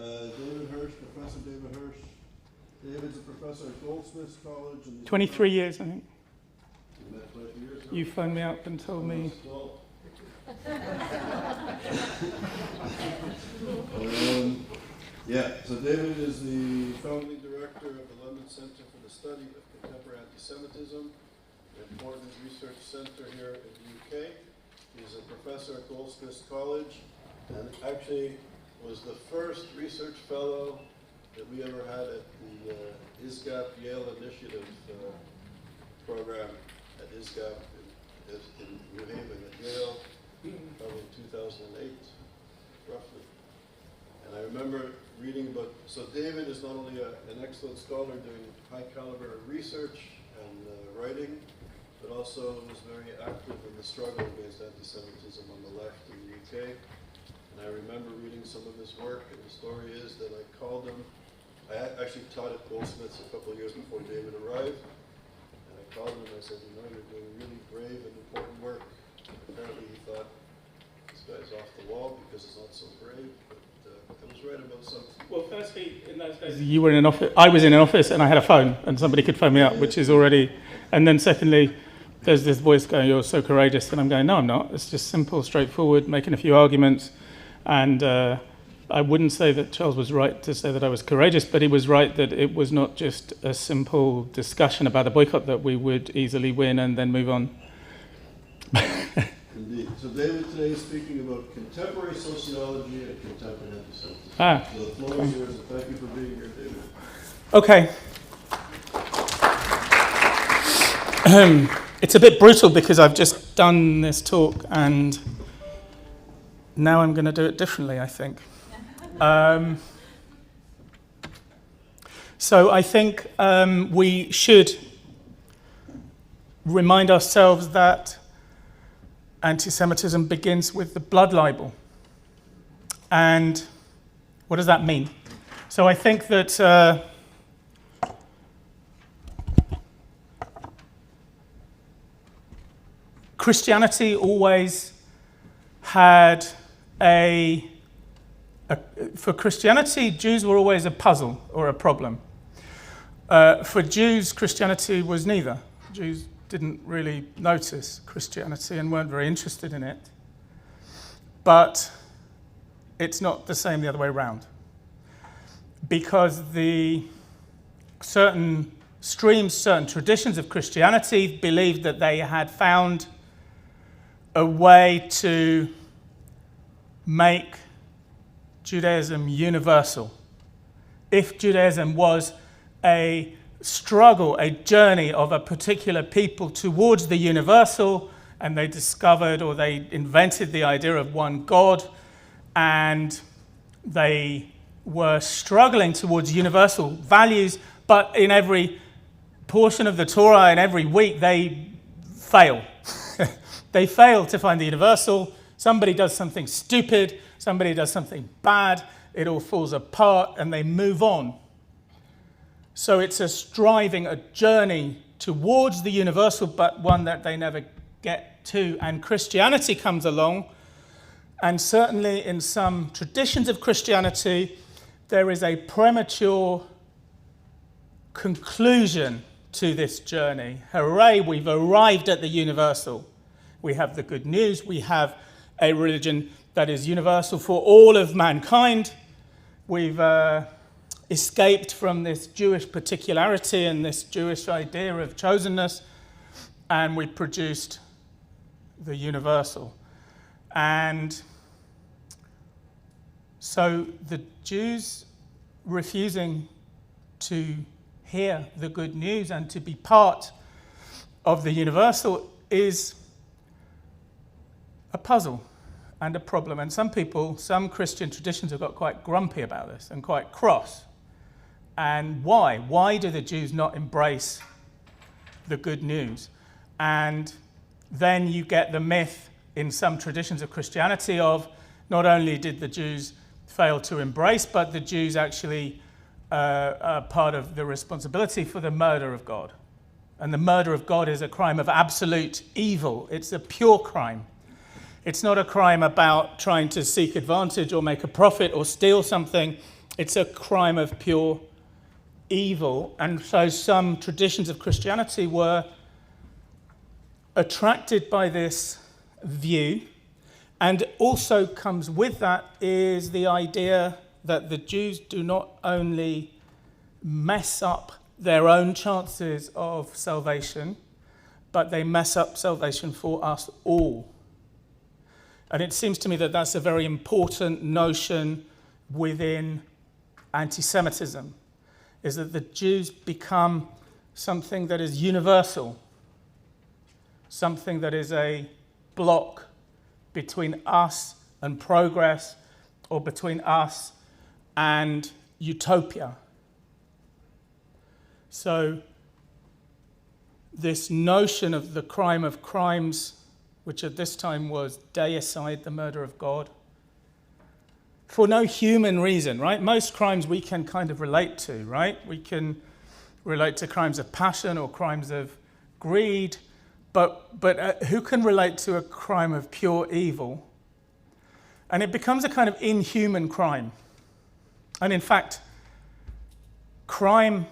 David Hirsh, Professor David Hirsh. David's a professor at Goldsmiths College. 23 years, I think. You met 20 years ago? You phoned me up and told me. So David is the founding director of the London Centre for the Study of Contemporary Antisemitism, an important research centre here in the UK. He's a professor at Goldsmiths College, and actually was the first research fellow that we ever had at the ISGAP Yale Initiative program at ISGAP in New Haven at Yale, probably in 2008, roughly. And I remember reading about, so David is not only an excellent scholar doing high caliber research and writing, but also was very active in the struggle against anti-Semitism on the left in the UK. And I remember reading some of his work, and the story is that I called him. I actually taught at Goldsmiths a couple of years before David arrived, and I called him and I said, you know, you're doing really brave and important work. And apparently he thought, this guy's off the wall because it's not so brave, but I was right about something. Well, firstly, in those days, you were in an office. I was in an office, and I had a phone, and somebody could phone me up, which is already. And then, secondly, there's this voice going, "You're so courageous," and I'm going, "No, I'm not. It's just simple, straightforward, making a few arguments." And I wouldn't say that Charles was right to say that I was courageous, but he was right that it was not just a simple discussion about the boycott that we would easily win and then move on. Indeed. So David today is speaking about contemporary sociology and contemporary antisemitism. So the floor is yours, and thank you for being here, David. Okay. It's a bit brutal because I've just done this talk and now I'm going to do it differently, I think. So I think we should remind ourselves that anti-Semitism begins with the blood libel. And what does that mean? So I think that Christianity always had for Christianity, Jews were always a puzzle or a problem. For Jews, Christianity was neither. Jews didn't really notice Christianity and weren't very interested in it. But it's not the same the other way around. Because the certain streams, certain traditions of Christianity believed that they had found a way to make Judaism universal. If Judaism was a struggle, a journey of a particular people towards the universal, and they discovered or they invented the idea of one God, and they were struggling towards universal values, but in every portion of the Torah, in every week, they fail. They fail to find the universal. Somebody does something stupid, somebody does something bad, it all falls apart, and they move on. So it's a striving, a journey towards the universal, but one that they never get to. And Christianity comes along, and certainly in some traditions of Christianity, there is a premature conclusion to this journey. Hooray, we've arrived at the universal. We have the good news, we have a religion that is universal for all of mankind. We've escaped from this Jewish particularity and this Jewish idea of chosenness, and we produced the universal. And so the Jews refusing to hear the good news and to be part of the universal is a puzzle and a problem. And some people, some Christian traditions have got quite grumpy about this and quite cross. And why? Why do the Jews not embrace the good news? And then you get the myth in some traditions of Christianity of not only did the Jews fail to embrace, but the Jews actually are part of the responsibility for the murder of God. And the murder of God is a crime of absolute evil. It's a pure crime. It's not a crime about trying to seek advantage or make a profit or steal something. It's a crime of pure evil. And so some traditions of Christianity were attracted by this view. And also comes with that is the idea that the Jews do not only mess up their own chances of salvation, but they mess up salvation for us all. And it seems to me that that's a very important notion within anti-Semitism, is that the Jews become something that is universal, something that is a block between us and progress, or between us and utopia. So this notion of the crime of crimes, which at this time was deicide, the murder of God, for no human reason, right? Most crimes we can kind of relate to, right? We can relate to crimes of passion or crimes of greed, but who can relate to a crime of pure evil? And it becomes a kind of inhuman crime. And in fact, crime,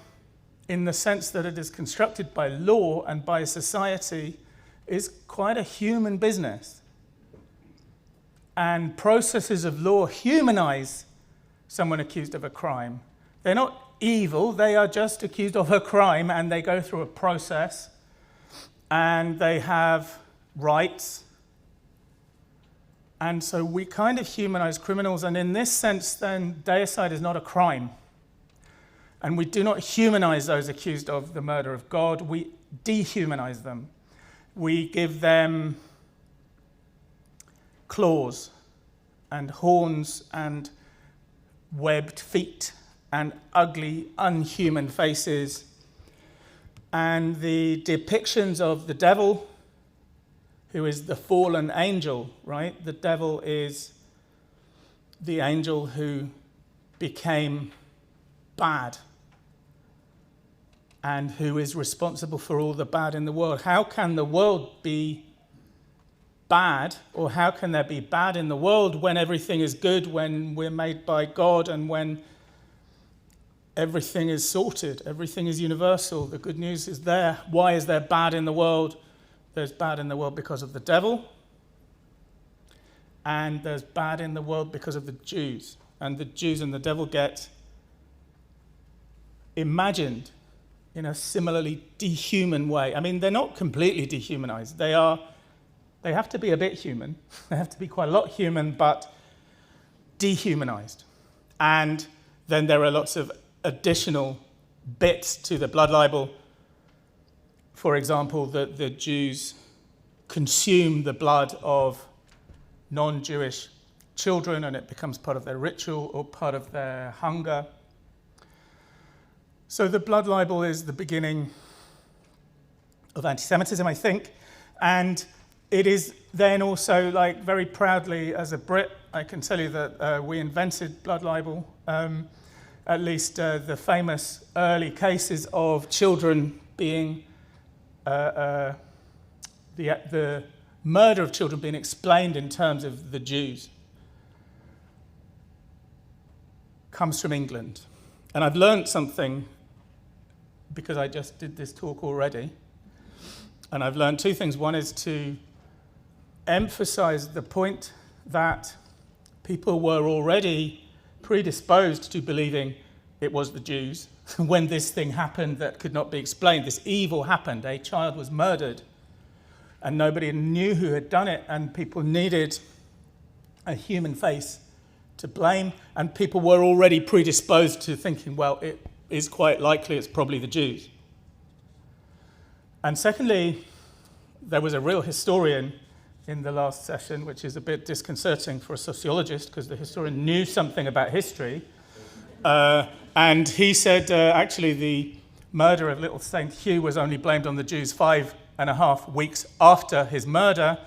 in the sense that it is constructed by law and by society, is quite a human business. And processes of law humanize someone accused of a crime. They're not evil, they are just accused of a crime, and they go through a process, and they have rights. And so we kind of humanize criminals, and in this sense, then, deicide is not a crime. And we do not humanize those accused of the murder of God, we dehumanize them. We give them claws and horns and webbed feet and ugly, unhuman faces. And the depictions of the devil, who is the fallen angel, right? The devil is the angel who became bad and who is responsible for all the bad in the world. How can the world be bad, or how can there be bad in the world when everything is good, when we're made by God, and when everything is sorted, everything is universal, the good news is there? Why is there bad in the world? There's bad in the world because of the devil, and there's bad in the world because of the Jews. And the Jews and the devil get imagined in a similarly dehuman way. I mean, they're not completely dehumanized. They have to be a bit human. They have to be quite a lot human, but dehumanized. And then there are lots of additional bits to the blood libel. For example, that the Jews consume the blood of non-Jewish children, and it becomes part of their ritual or part of their hunger. So the blood libel is the beginning of anti-Semitism, I think, and it is then also, like, very proudly, as a Brit, I can tell you that we invented blood libel. At least the famous early cases of children being, the murder of children being explained in terms of the Jews, comes from England. And I've learned something because I just did this talk already. And I've learned two things. One is to emphasize the point that people were already predisposed to believing it was the Jews when this thing happened that could not be explained. This evil happened. A child was murdered, and nobody knew who had done it, and people needed a human face to blame, and people were already predisposed to thinking, well, it is quite likely it's probably the Jews. And secondly, there was a real historian in the last session, which is a bit disconcerting for a sociologist, because the historian knew something about history. And he said, actually, the murder of little Saint Hugh was only blamed on the Jews 5.5 weeks after his murder,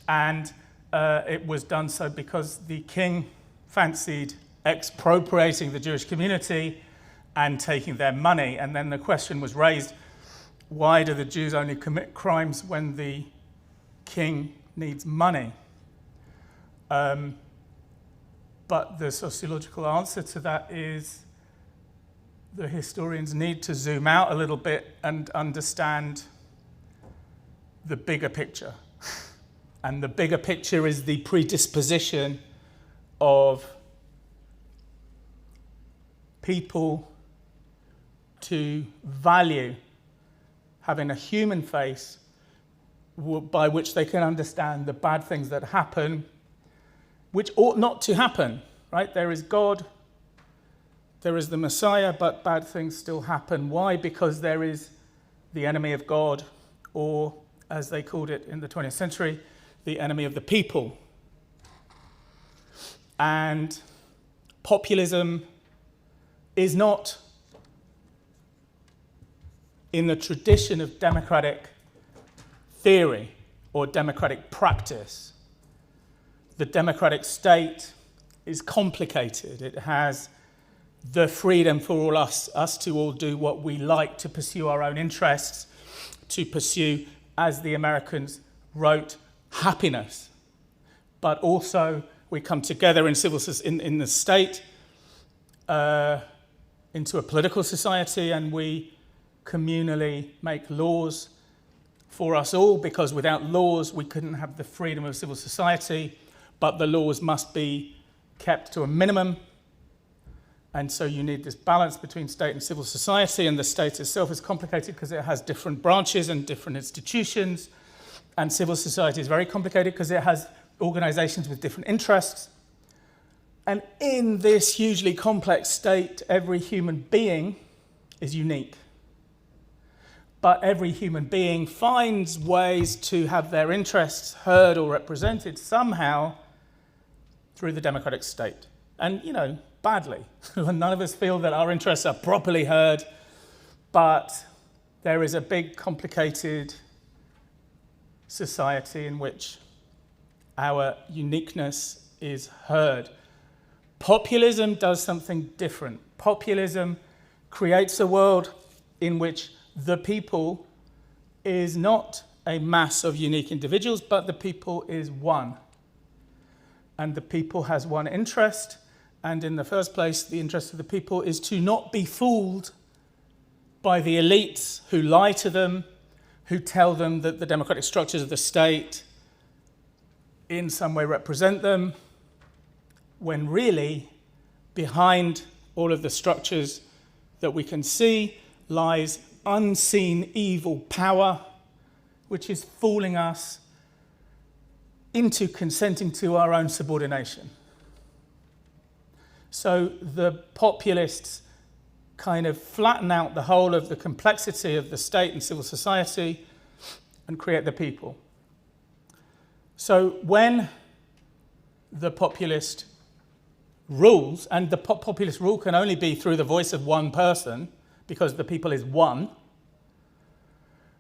and it was done so because the king fancied expropriating the Jewish community and taking their money. And then the question was raised, why do the Jews only commit crimes when the king needs money? But the sociological answer to that is the historians need to zoom out a little bit and understand the bigger picture. And the bigger picture is the predisposition of people to value having a human face by which they can understand the bad things that happen, which ought not to happen, right? There is God, there is the Messiah, but bad things still happen. Why? Because there is the enemy of God, or as they called it in the 20th century, the enemy of the people. And populism is not in the tradition of democratic theory or democratic practice. The democratic state is complicated. It has the freedom for all us to all do what we like, to pursue our own interests, to pursue, as the Americans wrote, happiness. But also we come together in in the state, into a political society, and we communally make laws for us all, because without laws we couldn't have the freedom of civil society, but the laws must be kept to a minimum. And so you need this balance between state and civil society, and the state itself is complicated because it has different branches and different institutions, and civil society is very complicated because it has organizations with different interests. And in this hugely complex state, every human being is unique. But every human being finds ways to have their interests heard or represented somehow through the democratic state. And, badly. None of us feel that our interests are properly heard, but there is a big, complicated society in which our uniqueness is heard. Populism does something different. Populism creates a world in which the people is not a mass of unique individuals, but the people is one. And the people has one interest, and in the first place, the interest of the people is to not be fooled by the elites who lie to them, who tell them that the democratic structures of the state in some way represent them, when really behind all of the structures that we can see lies unseen evil power, which is fooling us into consenting to our own subordination. So the populists kind of flatten out the whole of the complexity of the state and civil society and create the people. So when the populist rules, and the populist rule can only be through the voice of one person, because the people is one,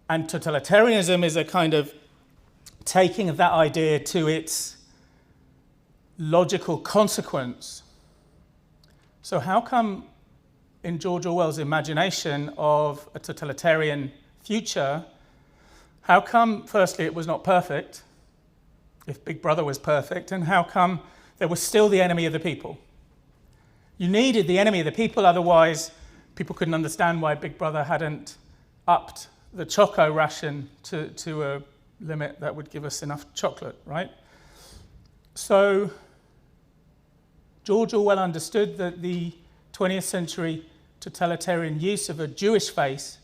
and totalitarianism is a kind of taking of that idea to its logical consequence. So how come in George Orwell's imagination of a totalitarian future, how come, firstly, it was not perfect, if Big Brother was perfect, and how come there was still the enemy of the people? You needed the enemy of the people, otherwise people couldn't understand why Big Brother hadn't upped the choco ration to a limit that would give us enough chocolate, right? So George Orwell understood that the 20th century totalitarian use of a Jewish face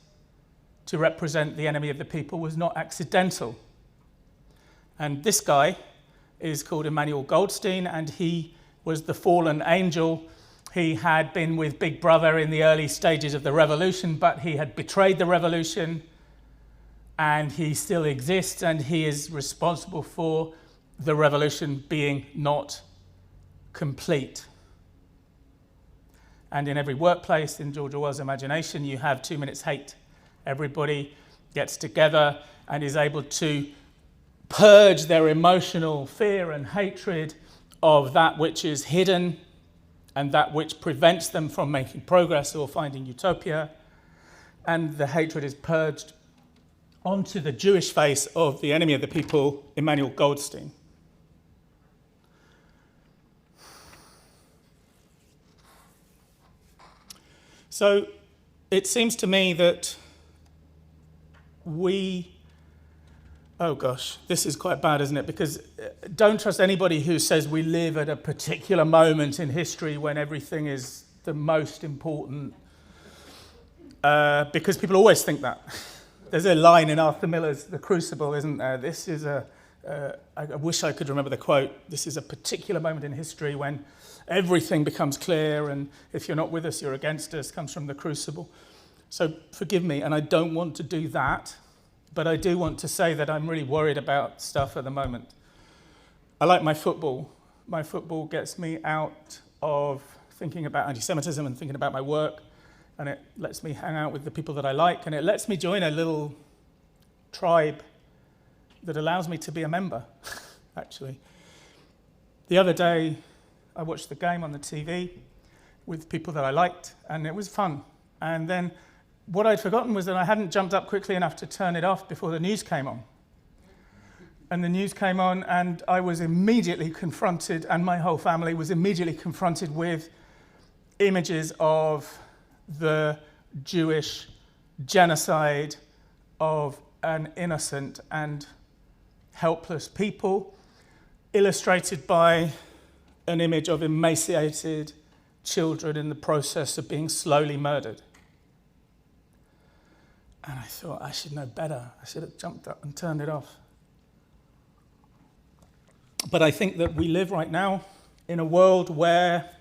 to represent the enemy of the people was not accidental. And this guy is called Emmanuel Goldstein, and he was the fallen angel. He had been with Big Brother in the early stages of the revolution, but he had betrayed the revolution, and he still exists, and he is responsible for the revolution being not complete. And in every workplace, in George Orwell's imagination, you have 2 minutes hate. Everybody gets together and is able to purge their emotional fear and hatred of that which is hidden and that which prevents them from making progress or finding utopia. And the hatred is purged onto the Jewish face of the enemy of the people, Emmanuel Goldstein. So it seems to me that oh gosh, this is quite bad, isn't it? Because don't trust anybody who says we live at a particular moment in history when everything is the most important, because people always think that. There's a line in Arthur Miller's The Crucible, isn't there? This is I wish I could remember the quote. This is a particular moment in history when everything becomes clear, and if you're not with us, you're against us, comes from The Crucible. So forgive me, and I don't want to do that, but I do want to say that I'm really worried about stuff at the moment. I like my football. My football gets me out of thinking about anti-Semitism and thinking about my work, and it lets me hang out with the people that I like, and it lets me join a little tribe that allows me to be a member, actually. The other day, I watched the game on the TV with people that I liked, and it was fun. And then what I'd forgotten was that I hadn't jumped up quickly enough to turn it off before the news came on. And the news came on, and I was immediately confronted, and my whole family was immediately confronted with images of the Jewish genocide of an innocent and helpless people, illustrated by an image of emaciated children in the process of being slowly murdered. And I thought, I should know better. I should have jumped up and turned it off. But I think that we live right now in a world where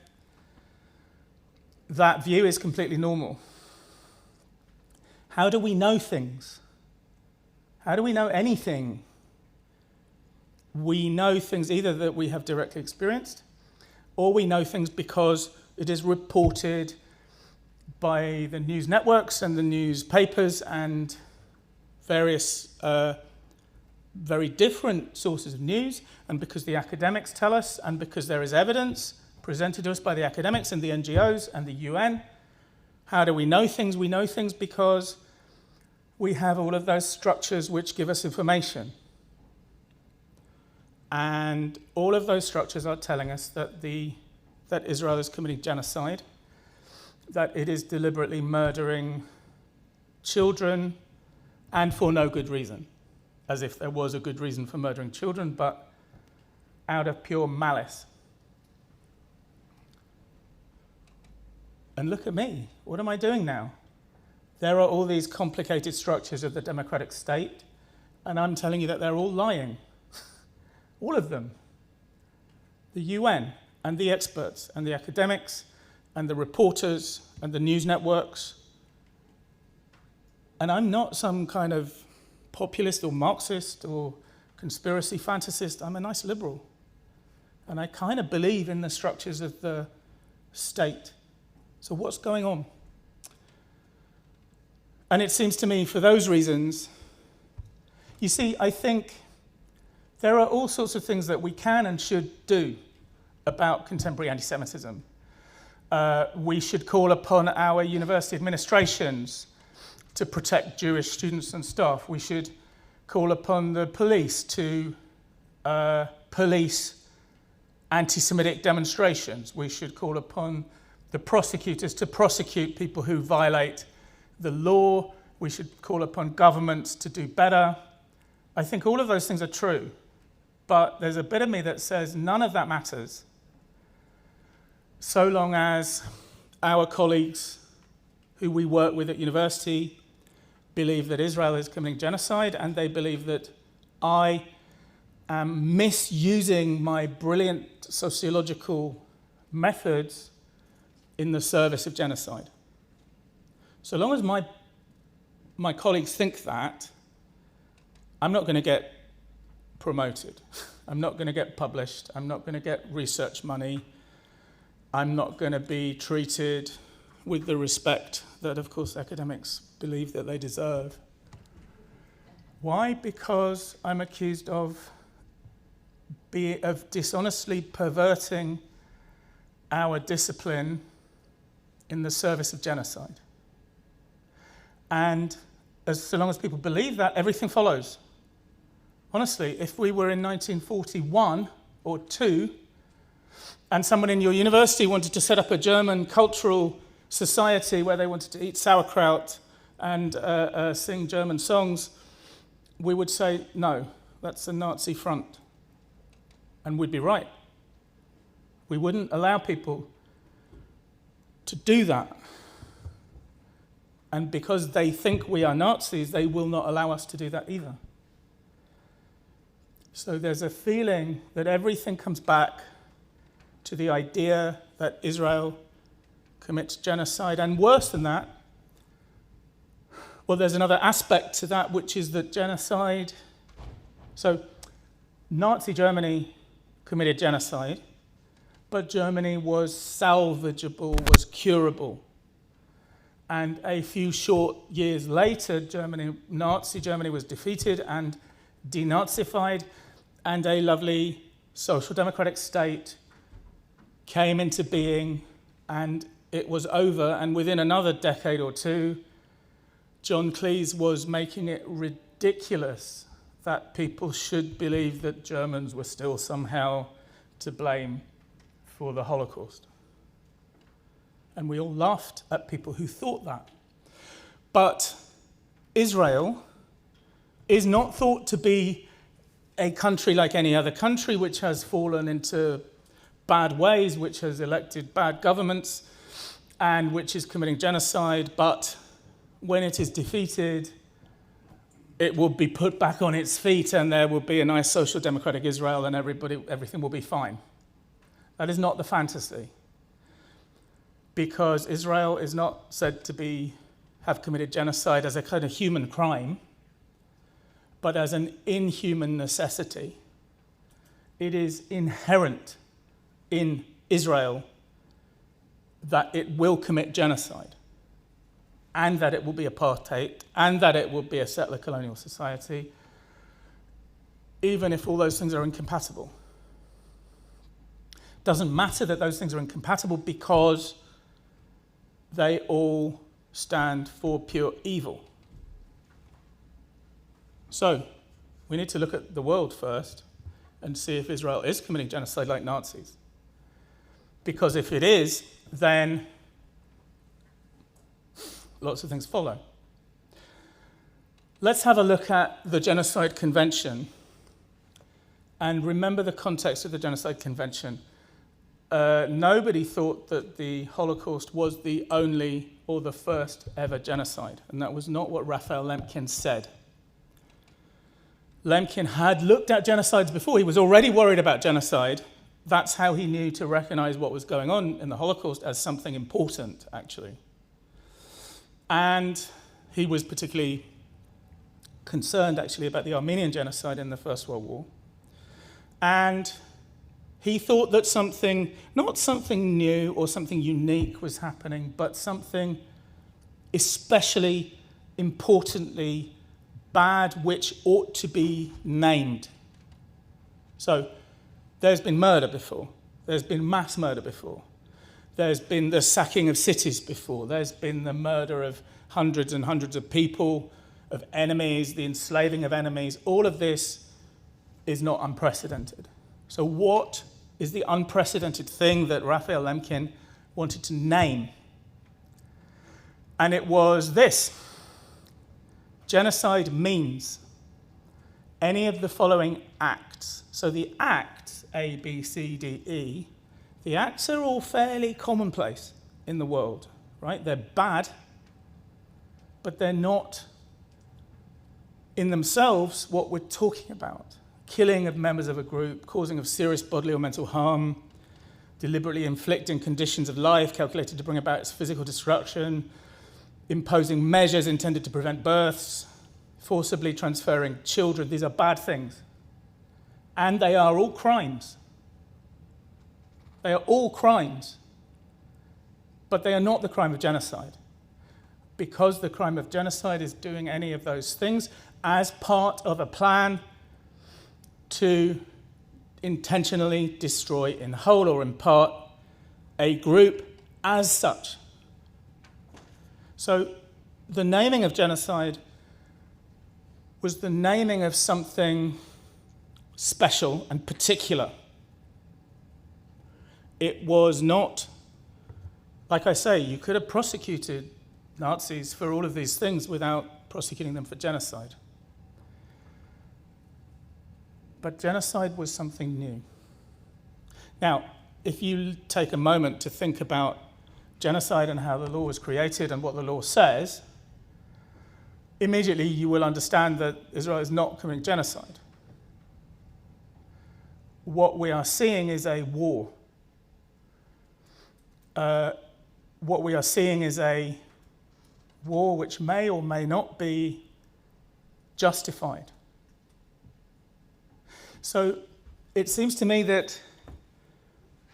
that view is completely normal. How do we know things? How do we know anything? We know things either that we have directly experienced, or we know things because it is reported by the news networks and the newspapers and various very different sources of news, and because the academics tell us, and because there is evidence presented to us by the academics and the NGOs and the UN. How do we know things? We know things because we have all of those structures which give us information. And all of those structures are telling us that Israel is committing genocide, that it is deliberately murdering children, and for no good reason, as if there was a good reason for murdering children, but out of pure malice. And look at me, what am I doing now? There are all these complicated structures of the democratic state, and I'm telling you that they're all lying. All of them. The UN and the experts and the academics and the reporters and the news networks. And I'm not some kind of populist or Marxist or conspiracy fantasist. I'm a nice liberal. And I kind of believe in the structures of the state. So what's going on? And it seems to me, for those reasons, you see, I think there are all sorts of things that we can and should do about contemporary anti-Semitism. We should call upon our university administrations to protect Jewish students and staff. We should call upon the police to police anti-Semitic demonstrations. We should call upon the prosecutors to prosecute people who violate the law. We should call upon governments to do better. I think all of those things are true, but there's a bit of me that says none of that matters so long as our colleagues who we work with at university believe that Israel is committing genocide, and they believe that I am misusing my brilliant sociological methods in the service of genocide. So long as my colleagues think that, I'm not going to get promoted. I'm not going to get published. I'm not going to get research money. I'm not going to be treated with the respect that, of course, academics believe that they deserve. Why? Because I'm accused of dishonestly perverting our discipline in the service of genocide. And so long as people believe that, everything follows. Honestly, if we were in 1941 or 2, and someone in your university wanted to set up a German cultural society where they wanted to eat sauerkraut and sing German songs, we would say, no, that's a Nazi front. And we'd be right. We wouldn't allow people to do that. And because they think we are Nazis, they will not allow us to do that either. So there's a feeling that everything comes back to the idea that Israel commits genocide. And worse than that, well, there's another aspect to that, which is that genocide... So Nazi Germany committed genocide, but Germany was salvageable, was curable. And a few short years later, Nazi Germany was defeated and denazified, and a lovely social democratic state came into being, and it was over. And within another decade or two, John Cleese was making it ridiculous that people should believe that Germans were still somehow to blame for the Holocaust. And we all laughed at people who thought that. But Israel is not thought to be a country like any other country, which has fallen into bad ways, which has elected bad governments, and which is committing genocide. But when it is defeated, it will be put back on its feet, and there will be a nice social democratic Israel, and everything will be fine. That is not the fantasy. Because Israel is not said to have committed genocide as a kind of human crime, but as an inhuman necessity. It is inherent in Israel that it will commit genocide, and that it will be apartheid, and that it will be a settler colonial society, even if all those things are incompatible. Doesn't matter that those things are incompatible, because they all stand for pure evil. So, we need to look at the world first and see if Israel is committing genocide like Nazis. Because if it is, then lots of things follow. Let's have a look at the Genocide Convention and remember the context of the Genocide Convention. Nobody thought that the Holocaust was the only or the first ever genocide, and that was not what Raphael Lemkin said. Lemkin had looked at genocides before. He was already worried about genocide. That's how he knew to recognize what was going on in the Holocaust as something important, actually. And he was particularly concerned, actually, about the Armenian genocide in the First World War. And he thought that not something new or something unique was happening, but something especially importantly bad, which ought to be named. So there's been murder before. There's been mass murder before. There's been the sacking of cities before. There's been the murder of hundreds and hundreds of people, of enemies, the enslaving of enemies. All of this is not unprecedented. So what is the unprecedented thing that Raphael Lemkin wanted to name? And it was this. Genocide means any of the following acts. So the acts, A, B, C, D, E, the acts are all fairly commonplace in the world, right? They're bad, but they're not in themselves what we're talking about. Killing of members of a group, causing of serious bodily or mental harm, deliberately inflicting conditions of life calculated to bring about its physical destruction, imposing measures intended to prevent births, forcibly transferring children. These are bad things. And they are all crimes. They are all crimes. But they are not the crime of genocide. Because the crime of genocide is doing any of those things as part of a plan to intentionally destroy in whole or in part a group as such. So the naming of genocide was the naming of something special and particular. It was not like I say, you could have prosecuted Nazis for all of these things without prosecuting them for genocide. But genocide was something new. Now, if you take a moment to think about genocide and how the law was created and what the law says, immediately you will understand that Israel is not committing genocide. What we are seeing is a war. What we are seeing is a war which may or may not be justified. So it seems to me that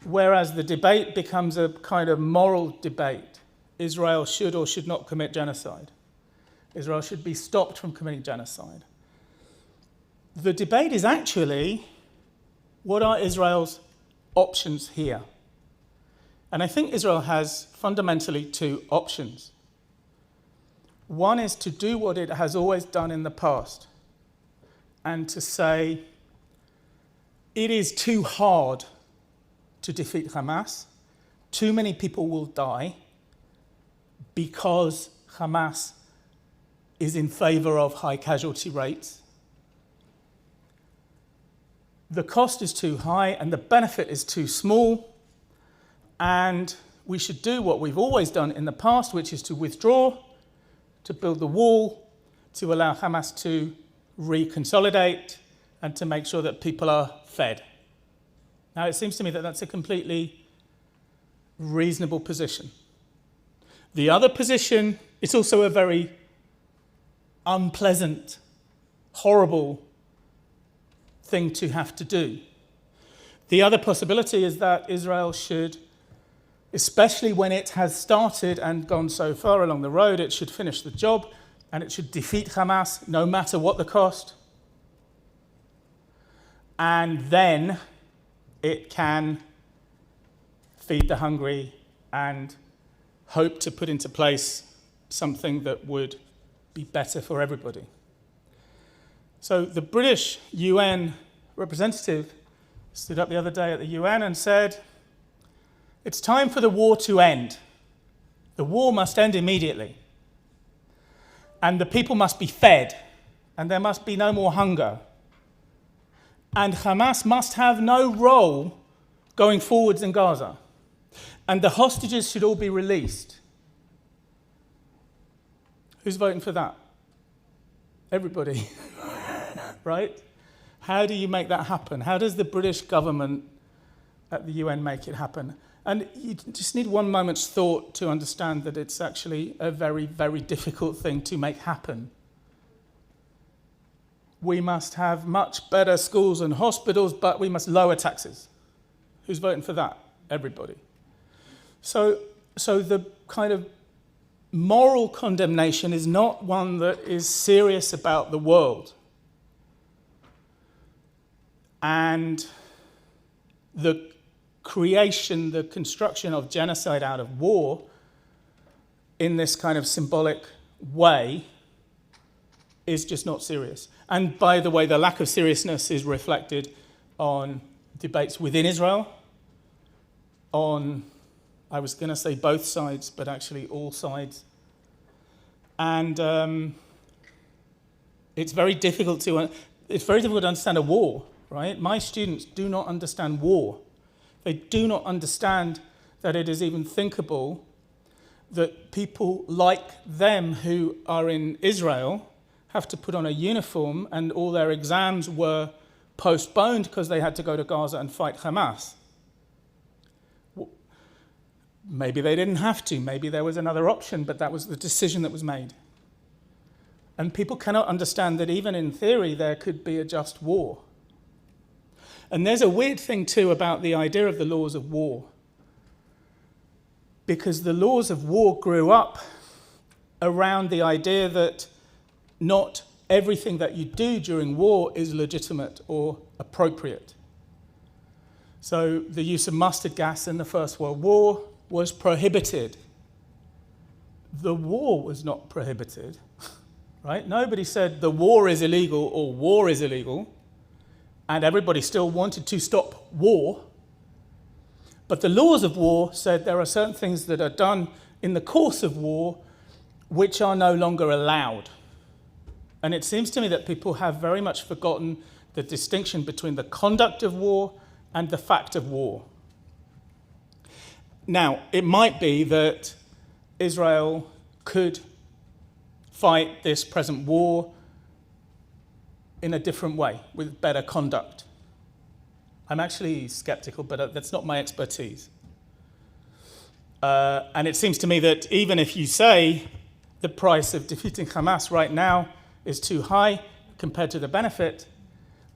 whereas the debate becomes a kind of moral debate, Israel should or should not commit genocide, Israel should be stopped from committing genocide, the debate is actually, what are Israel's options here? And I think Israel has fundamentally two options. One is to do what it has always done in the past and to say it is too hard to defeat Hamas. Too many people will die because Hamas is in favor of high casualty rates. The cost is too high and the benefit is too small. And we should do what we've always done in the past, which is to withdraw, to build the wall, to allow Hamas to reconsolidate, and to make sure that people are fed. Now, it seems to me that that's a completely reasonable position. The other position is also a very unpleasant, horrible thing to have to do. The other possibility is that Israel should, especially when it has started and gone so far along the road, it should finish the job and it should defeat Hamas no matter what the cost. And then it can feed the hungry and hope to put into place something that would be better for everybody. So the British UN representative stood up the other day at the UN and said, it's time for the war to end. The war must end immediately. And the people must be fed, and there must be no more hunger. And Hamas must have no role going forwards in Gaza. And the hostages should all be released. Who's voting for that? Everybody, right? How do you make that happen? How does the British government at the UN make it happen? And you just need one moment's thought to understand that it's actually a very, very difficult thing to make happen. We must have much better schools and hospitals, but we must lower taxes. Who's voting for that? Everybody. So the kind of moral condemnation is not one that is serious about the world. And the creation, the construction of genocide out of war in this kind of symbolic way is just not serious. And by the way, the lack of seriousness is reflected on debates within Israel, on, I was going to say both sides, but actually all sides. And it's very difficult to understand a war, right? My students do not understand war. They do not understand that it is even thinkable that people like them who are in Israel have to put on a uniform and all their exams were postponed because they had to go to Gaza and fight Hamas. Maybe they didn't have to. Maybe there was another option, but that was the decision that was made. And people cannot understand that even in theory there could be a just war. And there's a weird thing too about the idea of the laws of war. Because the laws of war grew up around the idea that not everything that you do during war is legitimate or appropriate. So the use of mustard gas in the First World War was prohibited. The war was not prohibited, right? Nobody said the war is illegal or war is illegal, and everybody still wanted to stop war. But the laws of war said there are certain things that are done in the course of war which are no longer allowed. And it seems to me that people have very much forgotten the distinction between the conduct of war and the fact of war. Now, it might be that Israel could fight this present war in a different way, with better conduct. I'm actually skeptical, but that's not my expertise. And it seems to me that even if you say the price of defeating Hamas right now is too high compared to the benefit,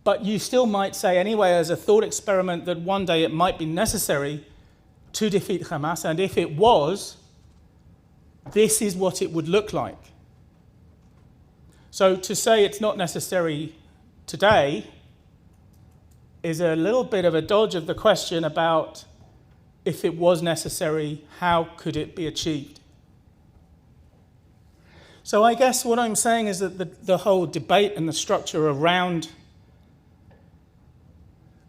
but you still might say anyway as a thought experiment that one day it might be necessary to defeat Hamas, and if it was, this is what it would look like. So to say it's not necessary today is a little bit of a dodge of the question about if it was necessary, how could it be achieved? So I guess what I'm saying is that the whole debate and the structure around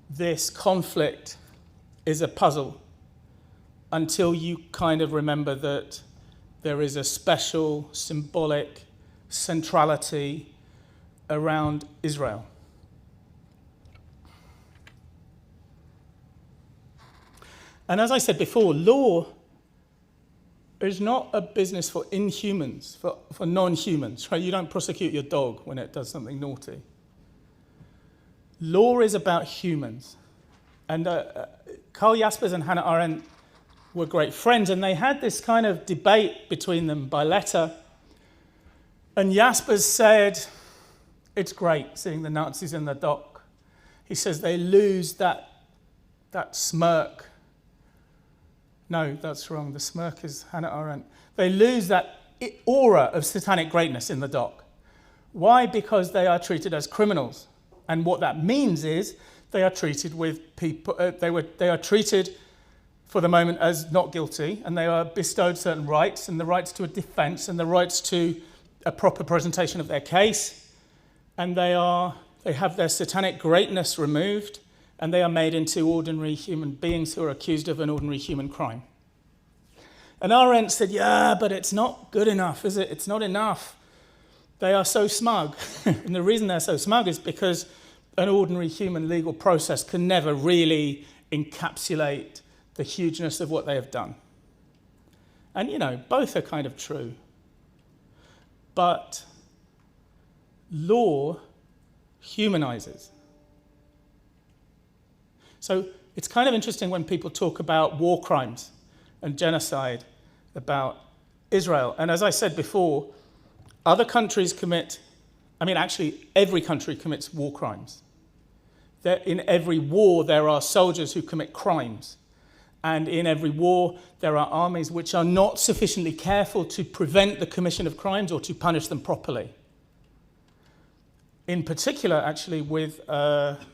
this conflict is a puzzle until you kind of remember that there is a special symbolic centrality around Israel. And as I said before, law is not a business for inhumans, for non-humans, right? You don't prosecute your dog when it does something naughty. Law is about humans. And Karl Jaspers and Hannah Arendt were great friends, and they had this kind of debate between them by letter. And Jaspers said, it's great seeing the Nazis in the dock. He says they lose that smirk. No, that's wrong. The smirk is Hannah Arendt. They lose that aura of satanic greatness in the dock. Why? Because they are treated as criminals. And what that means is they are treated with people. They are treated for the moment as not guilty, and they are bestowed certain rights, and the rights to a defence, and the rights to a proper presentation of their case, and they have their satanic greatness removed, and they are made into ordinary human beings who are accused of an ordinary human crime. And Arendt said, yeah, but it's not good enough, is it? It's not enough. They are so smug. And the reason they're so smug is because an ordinary human legal process can never really encapsulate the hugeness of what they have done. And, both are kind of true. But law humanizes. So it's kind of interesting when people talk about war crimes and genocide about Israel. And as I said before, other countries every country commits war crimes. In every war, there are soldiers who commit crimes. And in every war, there are armies which are not sufficiently careful to prevent the commission of crimes or to punish them properly. In particular, actually, with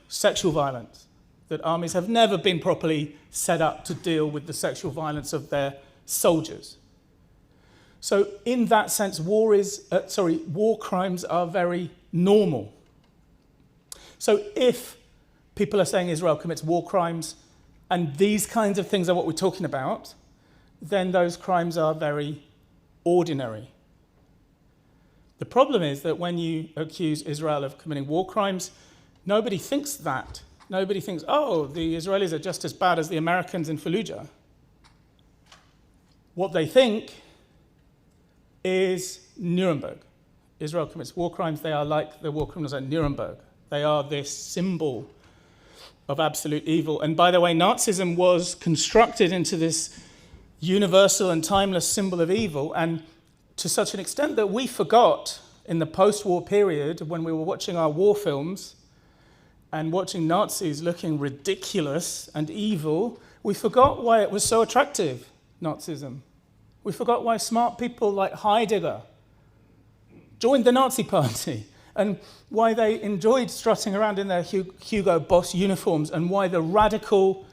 sexual violence, that armies have never been properly set up to deal with the sexual violence of their soldiers. So in that sense, war crimes are very normal. So if people are saying Israel commits war crimes, and these kinds of things are what we're talking about, then those crimes are very ordinary. The problem is that when you accuse Israel of committing war crimes, nobody thinks that. Nobody thinks, oh, the Israelis are just as bad as the Americans in Fallujah. What they think is Nuremberg. Israel commits war crimes, they are like the war criminals at Nuremberg. They are this symbol of absolute evil. And by the way, Nazism was constructed into this universal and timeless symbol of evil, and to such an extent that we forgot in the post-war period, when we were watching our war films and watching Nazis looking ridiculous and evil, we forgot why it was so attractive, Nazism. We forgot why smart people like Heidegger joined the Nazi party, and why they enjoyed strutting around in their Hugo Boss uniforms, and why the radical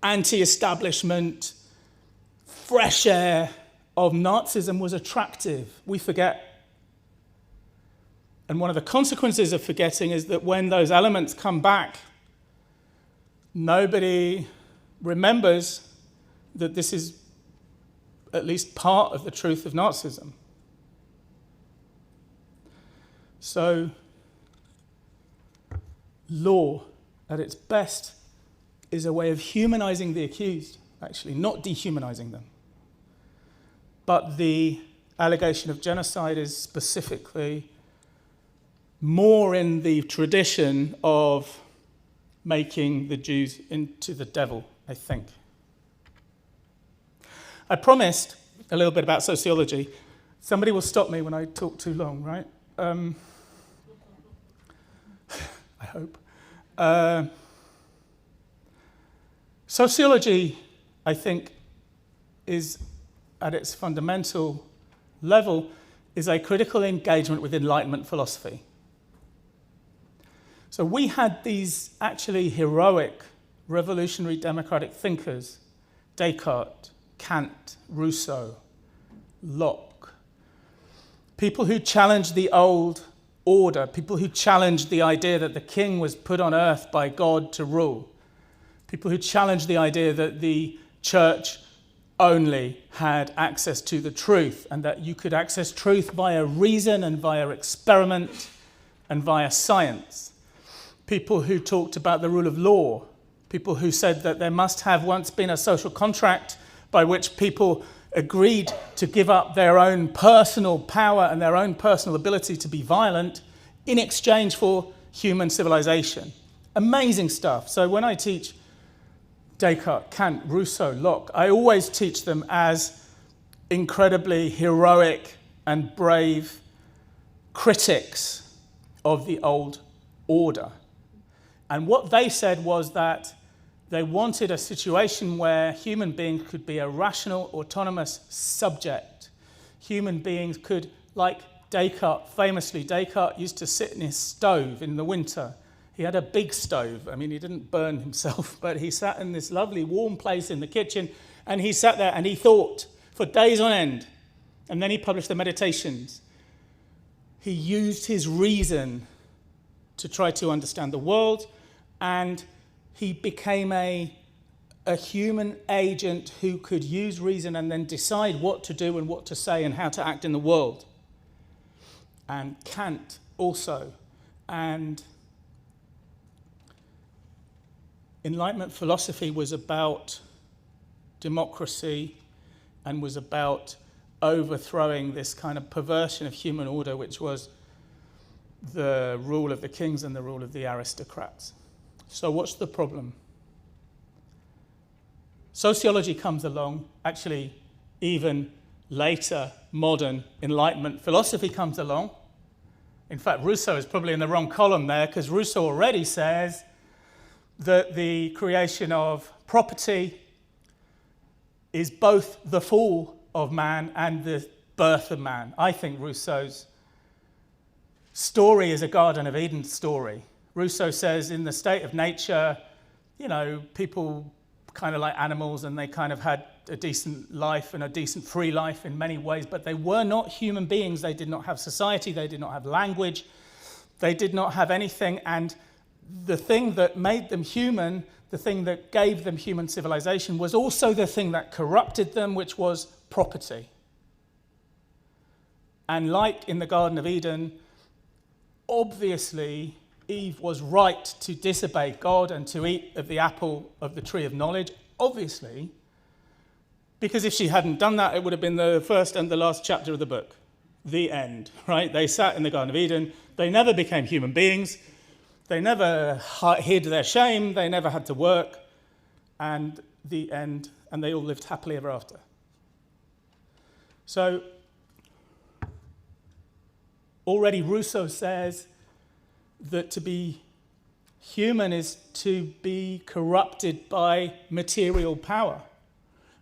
anti-establishment fresh air of Nazism was attractive. We forget. And one of the consequences of forgetting is that when those elements come back, nobody remembers that this is at least part of the truth of Nazism. So, law, at its best, is a way of humanizing the accused, actually, not dehumanizing them. But the allegation of genocide is specifically more in the tradition of making the Jews into the devil, I think. I promised a little bit about sociology. Somebody will stop me when I talk too long, right? I hope. Sociology, I think, is at its fundamental level, is a critical engagement with Enlightenment philosophy. So we had these actually heroic, revolutionary democratic thinkers, Descartes, Kant, Rousseau, Locke, people who challenged the old order, people who challenged the idea that the king was put on earth by God to rule, people who challenged the idea that the church only had access to the truth and that you could access truth via reason and via experiment and via science. People who talked about the rule of law, people who said that there must have once been a social contract by which people agreed to give up their own personal power and their own personal ability to be violent in exchange for human civilization. Amazing stuff. So when I teach Descartes, Kant, Rousseau, Locke, I always teach them as incredibly heroic and brave critics of the old order. And what they said was that they wanted a situation where human beings could be a rational, autonomous subject. Human beings could, like Descartes, famously, Descartes used to sit in his stove in the winter. He had a big stove. I mean, he didn't burn himself, but he sat in this lovely warm place in the kitchen, and he sat there and he thought for days on end. And then he published the Meditations. He used his reason to try to understand the world, and he became a human agent who could use reason and then decide what to do and what to say and how to act in the world. And Kant also. And Enlightenment philosophy was about democracy and was about overthrowing this kind of perversion of human order, which was the rule of the kings and the rule of the aristocrats. So what's the problem? Sociology comes along, actually even later modern Enlightenment philosophy comes along. In fact, Rousseau is probably in the wrong column there, because Rousseau already says that the creation of property is both the fall of man and the birth of man. I think Rousseau's story is a Garden of Eden story. Rousseau says in the state of nature, you know, people kind of like animals and they kind of had a decent life and a decent free life in many ways, but they were not human beings. They did not have society. They did not have language. They did not have anything. And the thing that made them human, the thing that gave them human civilization, was also the thing that corrupted them, which was property. And like in the Garden of Eden, obviously, Eve was right to disobey God and to eat of the apple of the tree of knowledge, obviously, because if she hadn't done that, it would have been the first and the last chapter of the book. The end, right? They sat in the Garden of Eden. They never became human beings. They never hid their shame. They never had to work. And the end, and they all lived happily ever after. So, already Rousseau says that to be human is to be corrupted by material power.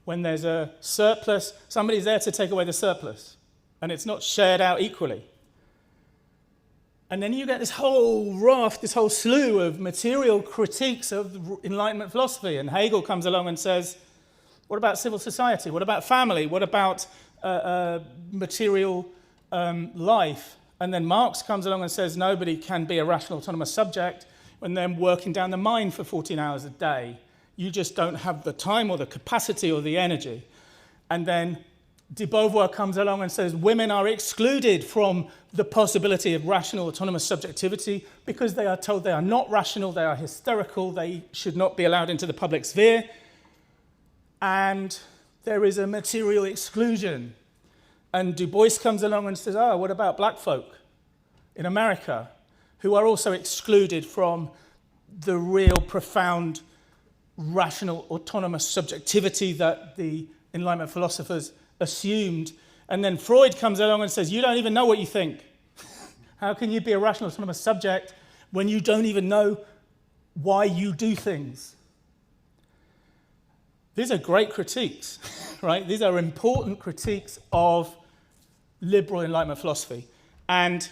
When there's a surplus, somebody's there to take away the surplus, and it's not shared out equally. And then you get this whole raft, this whole slew of material critiques of Enlightenment philosophy, and Hegel comes along and says, what about civil society? What about family? What about material life? And then Marx comes along and says nobody can be a rational, autonomous subject when they're working down the mine for 14 hours a day. You just don't have the time or the capacity or the energy. And then de Beauvoir comes along and says women are excluded from the possibility of rational autonomous subjectivity because they are told they are not rational, they are hysterical, they should not be allowed into the public sphere. And there is a material exclusion. And Du Bois comes along and says, what about black folk in America who are also excluded from the real profound rational autonomous subjectivity that the Enlightenment philosophers assumed. And then Freud comes along and says, you don't even know what you think. How can you be a rational autonomous subject when you don't even know why you do things? These are great critiques, right? These are important critiques of liberal Enlightenment philosophy. And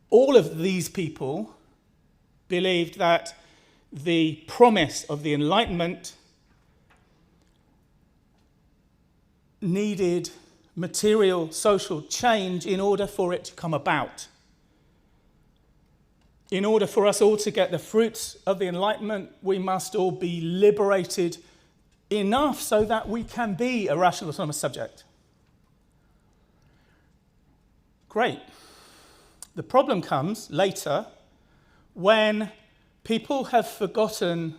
all of these people believed that the promise of the Enlightenment needed material social change in order for it to come about. In order for us all to get the fruits of the Enlightenment, we must all be liberated enough so that we can be a rational autonomous subject. Great. The problem comes later when people have forgotten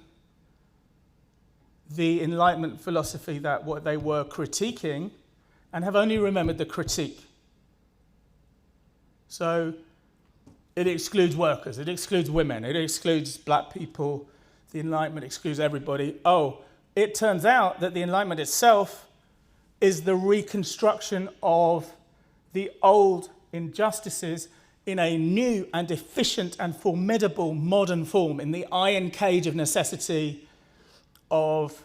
the Enlightenment philosophy that what they were critiquing and have only remembered the critique. So it excludes workers, it excludes women, it excludes black people, the Enlightenment excludes everybody. It turns out that the Enlightenment itself is the reconstruction of the old injustices in a new and efficient and formidable modern form, in the iron cage of necessity of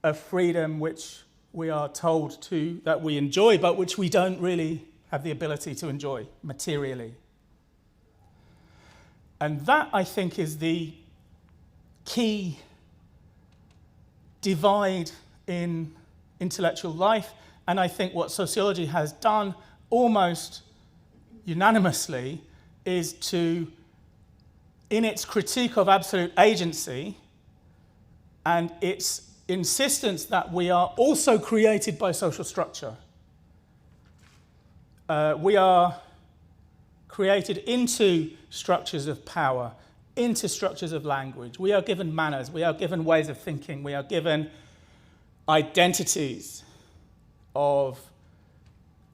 a freedom which we are told to, that we enjoy, but which we don't really have the ability to enjoy materially. And that, I think, is the key divide in intellectual life. And I think what sociology has done almost unanimously is to, in its critique of absolute agency and its insistence that we are also created by social structure. We are created into structures of power, into structures of language. We are given manners, we are given ways of thinking, we are given identities of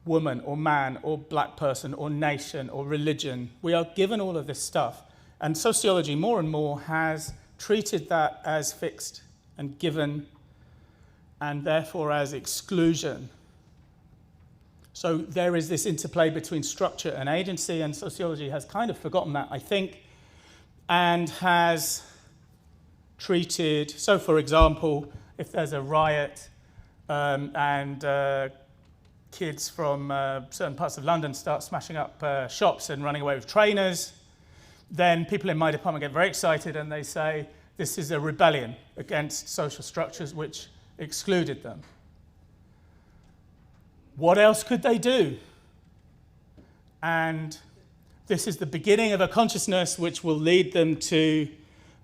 woman or man or black person or nation or religion. We are given all of this stuff. And sociology more and more has treated that as fixed and given, and therefore as exclusion. So there is this interplay between structure and agency, and sociology has kind of forgotten that, I think, and has treated, so for example, if there's a riot and kids from certain parts of London start smashing up shops and running away with trainers, then people in my department get very excited and they say, this is a rebellion against social structures which excluded them. What else could they do? And this is the beginning of a consciousness which will lead them to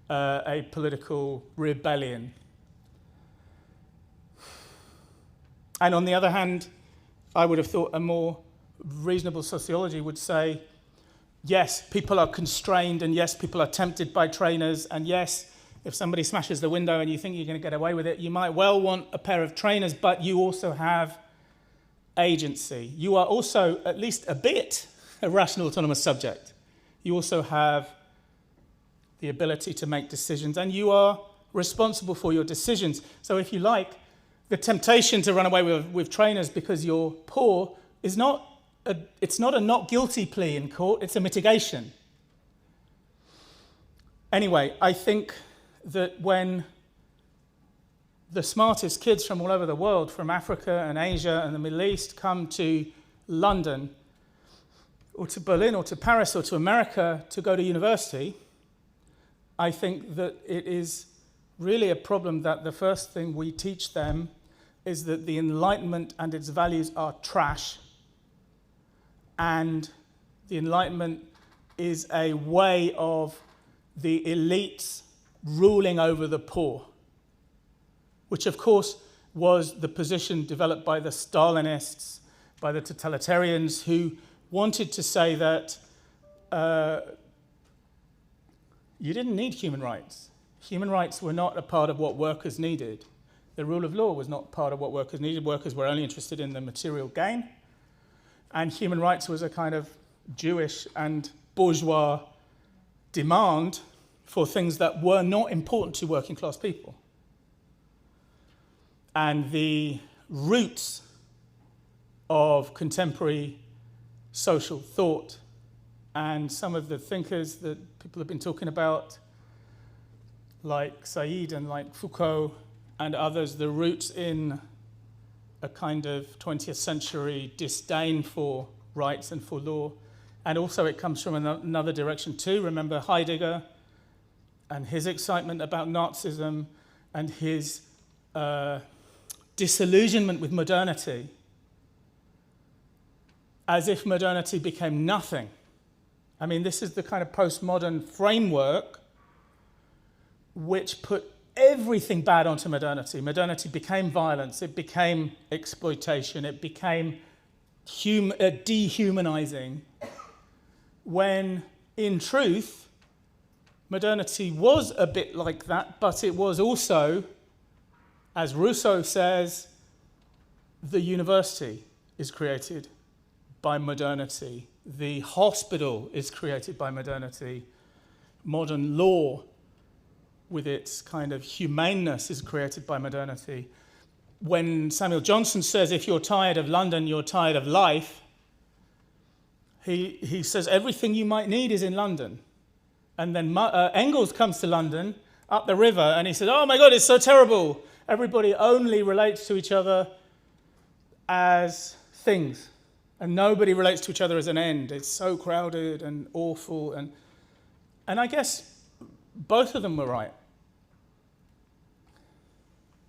a political rebellion. And on the other hand, I would have thought a more reasonable sociology would say, yes, people are constrained, and yes, people are tempted by trainers, and yes, if somebody smashes the window and you think you're going to get away with it, you might well want a pair of trainers, but you also have agency. You are also, at least a bit, a rational autonomous subject. You also have the ability to make decisions, and you are responsible for your decisions. So if you like, the temptation to run away with trainers because you're poor is not a not guilty plea in court, it's a mitigation. Anyway, I think that when the smartest kids from all over the world, from Africa and Asia and the Middle East, come to London or to Berlin or to Paris or to America to go to university, I think that it is really a problem that the first thing we teach them is that the Enlightenment and its values are trash, and the Enlightenment is a way of the elites ruling over the poor, which of course was the position developed by the Stalinists, by the totalitarians, who wanted to say that you didn't need human rights. Human rights were not a part of what workers needed. The rule of law was not part of what workers needed. Workers were only interested in the material gain. And human rights was a kind of Jewish and bourgeois demand for things that were not important to working class people. And the roots of contemporary social thought and some of the thinkers that people have been talking about, like Said and like Foucault and others, the roots in a kind of 20th century disdain for rights and for law. And also it comes from another direction too. Remember Heidegger and his excitement about Nazism and his disillusionment with modernity, as if modernity became nothing. I mean, this is the kind of postmodern framework which put everything bad onto modernity. Modernity became violence, it became exploitation, it became dehumanizing, when in truth, modernity was a bit like that, but it was also, as Rousseau says, the university is created by modernity. The hospital is created by modernity. Modern law, with its kind of humaneness, is created by modernity. When Samuel Johnson says, if you're tired of London, you're tired of life, he says everything you might need is in London. And then Engels comes to London, up the river, and he says, oh my God, it's so terrible. Everybody only relates to each other as things, and nobody relates to each other as an end. It's so crowded and awful. And I guess both of them were right.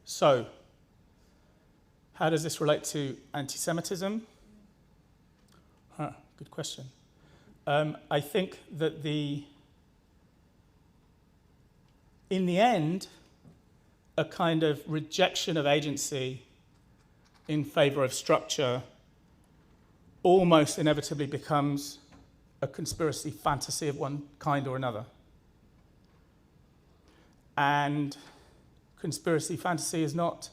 So, how does this relate to anti-Semitism? Good question. I think that in the end, a kind of rejection of agency in favor of structure almost inevitably becomes a conspiracy fantasy of one kind or another. And conspiracy fantasy is not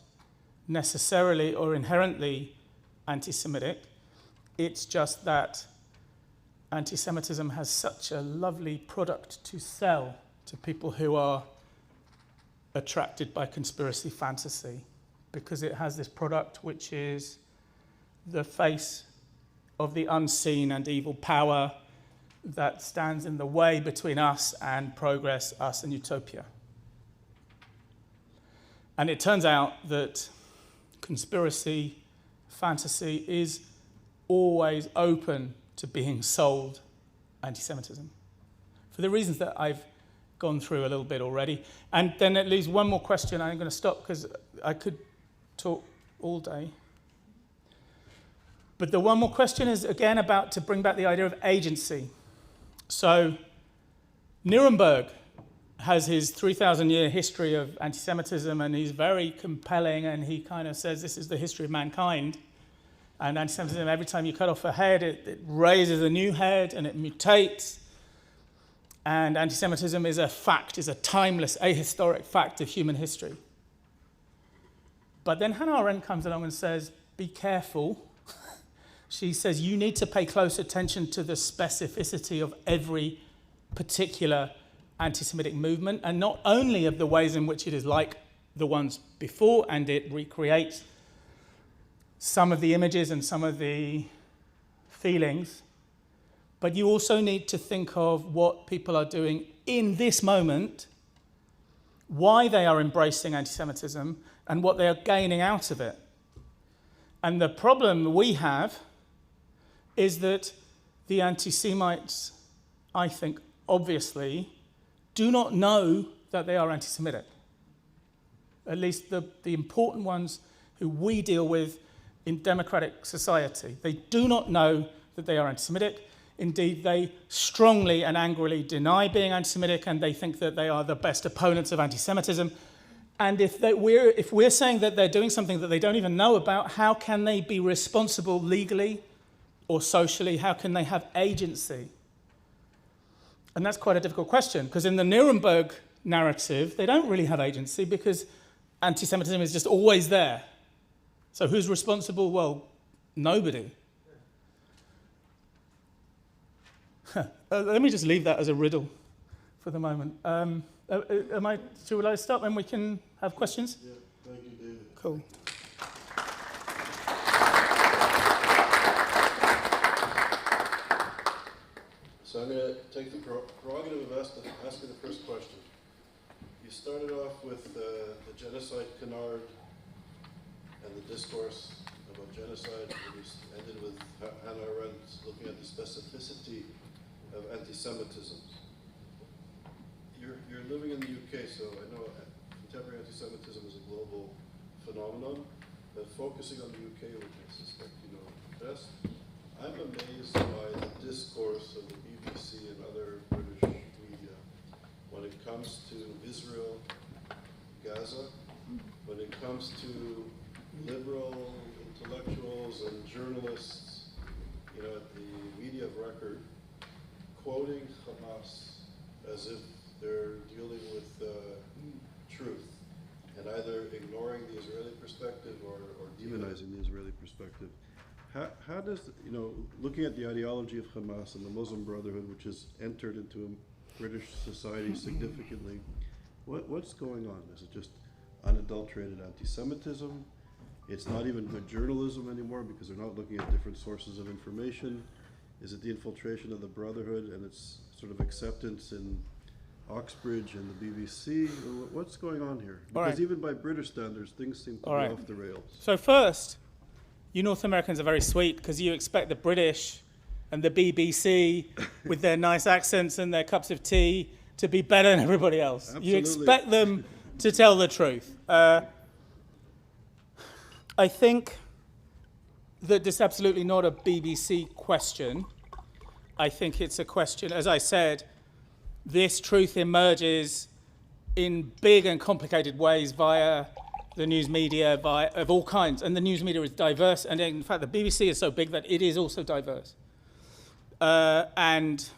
necessarily or inherently anti-Semitic. It's just that anti-Semitism has such a lovely product to sell to people who are attracted by conspiracy fantasy, because it has this product which is the face of the unseen and evil power that stands in the way between us and progress, us and utopia. And it turns out that conspiracy fantasy is always open to being sold anti-Semitism, for the reasons that I've gone through a little bit already. And then it leaves one more question. I'm going to stop because I could talk all day. But the one more question is, again, about to bring back the idea of agency. So Nuremberg has his 3,000-year history of anti-Semitism, and he's very compelling, and he kind of says this is the history of mankind. And anti-Semitism, every time you cut off a head, it raises a new head, and it mutates. And anti-Semitism is a fact, is a timeless, ahistoric fact of human history. But then Hannah Arendt comes along and says, be careful. She says you need to pay close attention to the specificity of every particular anti-Semitic movement, and not only of the ways in which it is like the ones before, and it recreates some of the images and some of the feelings, but you also need to think of what people are doing in this moment, why they are embracing anti-Semitism, and what they are gaining out of it. And the problem we have is that the anti-Semites, I think, obviously, do not know that they are anti-Semitic. At least the important ones who we deal with in democratic society. They do not know that they are anti-Semitic. Indeed, they strongly and angrily deny being anti-Semitic, and they think that they are the best opponents of anti-Semitism. And if we're saying that they're doing something that they don't even know about, how can they be responsible legally or socially? How can they have agency? And that's quite a difficult question, because in the Nuremberg narrative, they don't really have agency because anti-Semitism is just always there. So who's responsible? Well, nobody. Let me just leave that as a riddle for the moment. Should I start and we can have questions? Yeah, thank you, David. Cool. So I'm going to take the prerogative of asking the first question. You started off with the genocide canard and the discourse about genocide, and you ended with Hannah Arendt looking at the specificity of anti-Semitism. You're living in the UK, so I know contemporary anti-Semitism is a global phenomenon, but focusing on the UK, which I suspect you know best, I'm amazed by the discourse of the BBC and other British media when it comes to Israel, Gaza, when it comes to liberal intellectuals and journalists, you know, at the media of record, quoting Hamas as if they're dealing with truth, and either ignoring the Israeli perspective or demonizing the Israeli perspective. How does, you know, looking at the ideology of Hamas and the Muslim Brotherhood, which has entered into British society significantly, what's going on? Is it just unadulterated anti-Semitism? It's not even good journalism anymore because they're not looking at different sources of information. Is it the infiltration of the Brotherhood and its sort of acceptance in Oxbridge and the BBC? What's going on here? Because even by British standards, things seem to be off the rails. So first, you North Americans are very sweet because you expect the British and the BBC with their nice accents and their cups of tea to be better than everybody else. Absolutely. You expect them to tell the truth. I think that this is absolutely not a BBC question. I think it's a question, as I said, this truth emerges in big and complicated ways via the news media of all kinds. And the news media is diverse. And in fact, the BBC is so big that it is also diverse. And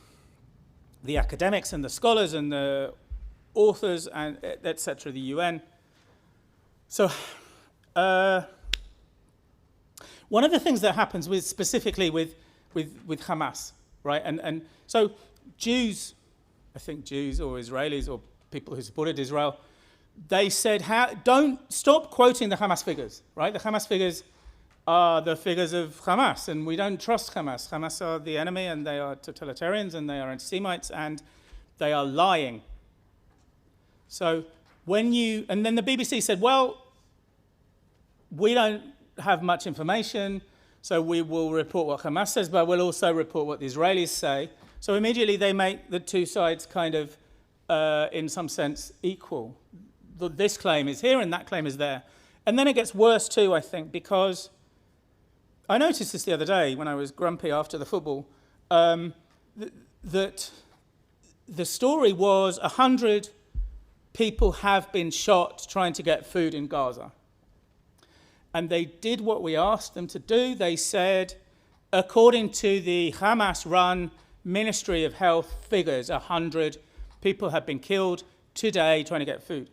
the academics and the scholars and the authors and et cetera, the UN. So one of the things that happens specifically with Hamas, right? And so Jews, I think Jews or Israelis or people who supported Israel, they said, don't stop quoting the Hamas figures, right? The Hamas figures are the figures of Hamas, and we don't trust Hamas. Hamas are the enemy, and they are totalitarians, and they are anti-Semites, and they are lying. So and then the BBC said, well, we don't have much information, so we will report what Hamas says, but we'll also report what the Israelis say. So immediately they make the two sides kind of, in some sense, equal. This claim is here and that claim is there. And then it gets worse too, I think, because I noticed this the other day when I was grumpy after the football, that the story was 100 people have been shot trying to get food in Gaza. And they did what we asked them to do. They said, according to the Hamas-run Ministry of Health figures, 100 people have been killed today trying to get food.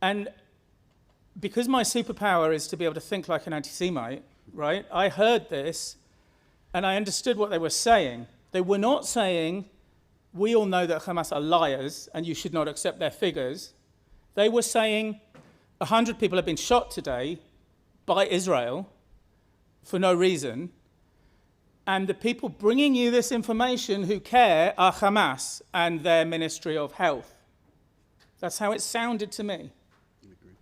And because my superpower is to be able to think like an anti-Semite, right, I heard this and I understood what they were saying. They were not saying, we all know that Hamas are liars and you should not accept their figures. They were saying, 100 people have been shot today by Israel for no reason, and the people bringing you this information who care are Hamas and their Ministry of Health. That's how it sounded to me. I agree.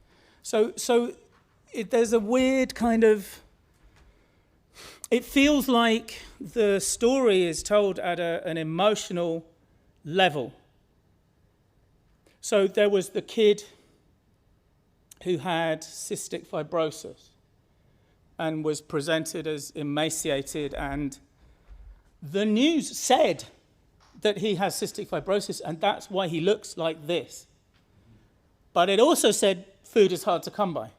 So there's a weird kind of, it feels like the story is told at an emotional level. So there was the kid who had cystic fibrosis and was presented as emaciated and the news said that he has cystic fibrosis and that's why he looks like this. But it also said food is hard to come by.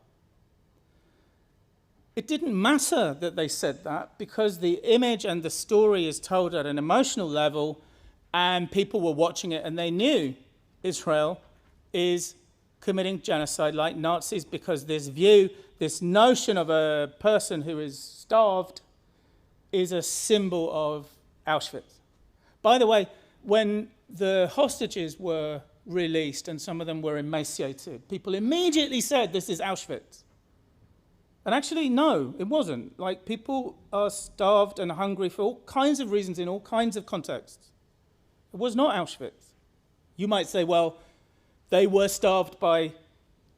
It didn't matter that they said that because the image and the story is told at an emotional level and people were watching it and they knew Israel is committing genocide like Nazis because this view, this notion of a person who is starved is a symbol of Auschwitz. By the way, when the hostages were released and some of them were emaciated, people immediately said this is Auschwitz. And actually, no, it wasn't. Like, people are starved and hungry for all kinds of reasons in all kinds of contexts. It was not Auschwitz. You might say, well, they were starved by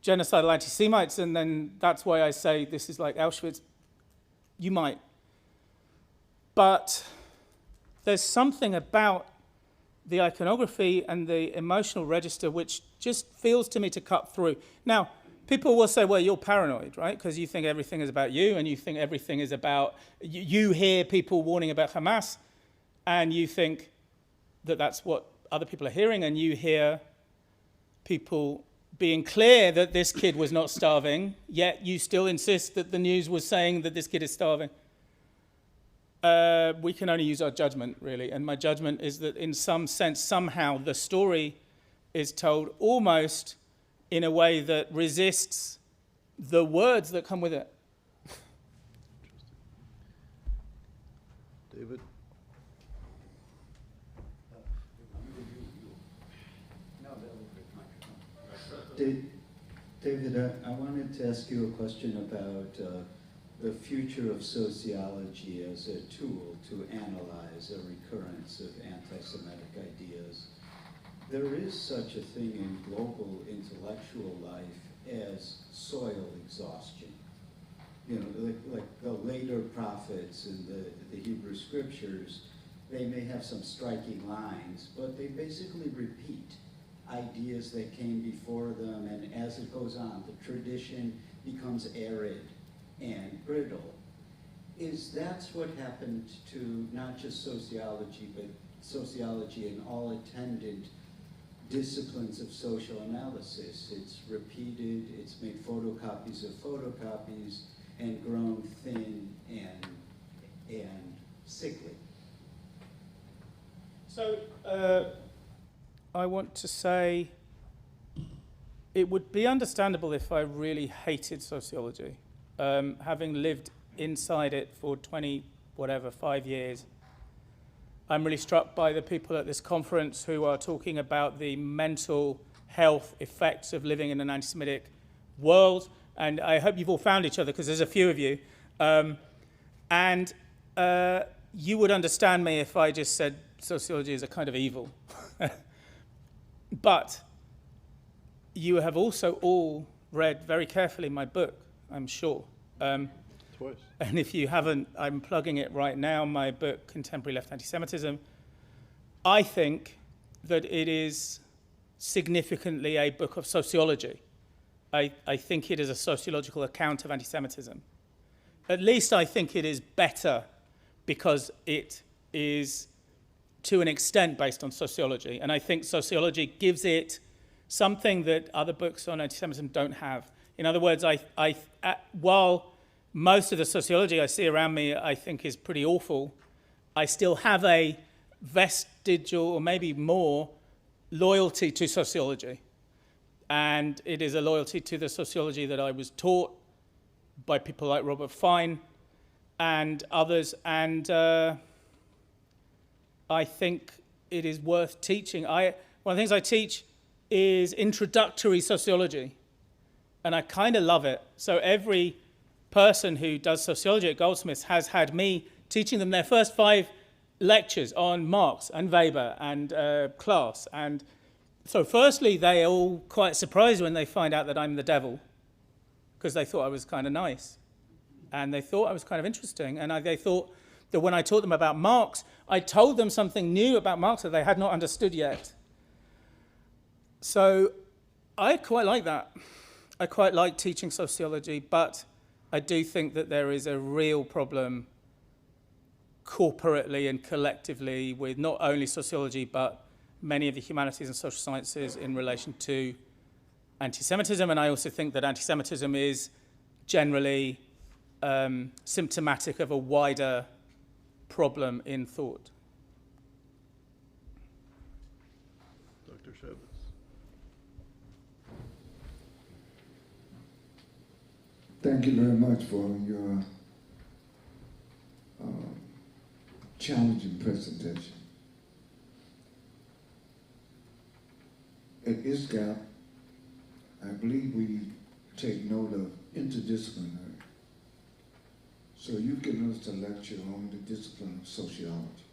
genocidal anti-Semites, and then that's why I say this is like Auschwitz. You might. But there's something about the iconography and the emotional register which just feels to me to cut through. Now, people will say, well, you're paranoid, right? Because you think everything is about you, and you think everything is about... You hear people warning about Hamas, and you think that that's what other people are hearing, and you hear people being clear that this kid was not starving, yet you still insist that the news was saying that this kid is starving. We can only use our judgment, really, and my judgment is that in some sense, somehow, the story is told almost in a way that resists the words that come with it. David? David, I wanted to ask you a question about the future of sociology as a tool to analyze a recurrence of anti-Semitic ideas. There is such a thing in global intellectual life as soil exhaustion. You know, like the later prophets in the Hebrew scriptures, they may have some striking lines, but they basically repeat ideas that came before them, and as it goes on, the tradition becomes arid and brittle. That's what happened to not just sociology, but sociology and all attendant disciplines of social analysis. It's repeated, it's made photocopies of photocopies, and grown thin and sickly. So, I want to say it would be understandable if I really hated sociology. Having lived inside it for 5 years, I'm really struck by the people at this conference who are talking about the mental health effects of living in an anti-Semitic world. And I hope you've all found each other, because there's a few of you. You would understand me if I just said sociology is a kind of evil. But you have also all read very carefully my book, I'm sure. Twice. And if you haven't, I'm plugging it right now, my book, Contemporary Left Antisemitism. I think that it is significantly a book of sociology. I think it is a sociological account of antisemitism. At least I think it is better because it is, to an extent, based on sociology. And I think sociology gives it something that other books on antisemitism don't have. In other words, while most of the sociology I see around me I think is pretty awful, I still have a vestigial, or maybe more, loyalty to sociology. And it is a loyalty to the sociology that I was taught by people like Robert Fine and others. And I think it is worth teaching. One of the things I teach is introductory sociology. And I kind of love it. So every person who does sociology at Goldsmiths has had me teaching them their first 5 lectures on Marx and Weber and class. And so firstly, they are all quite surprised when they find out that I'm the devil, because they thought I was kind of nice. And they thought I was kind of interesting. And they thought that when I taught them about Marx, I told them something new about Marx that they had not understood yet. So I quite like that. I quite like teaching sociology, but I do think that there is a real problem corporately and collectively with not only sociology but many of the humanities and social sciences in relation to anti-Semitism. And I also think that anti-Semitism is generally symptomatic of a wider problem in thought. Dr. Shevitz. Thank you very much for your challenging presentation. At ISGAP, I believe we take note of interdisciplinary. So you've given us a lecture on the discipline of sociology.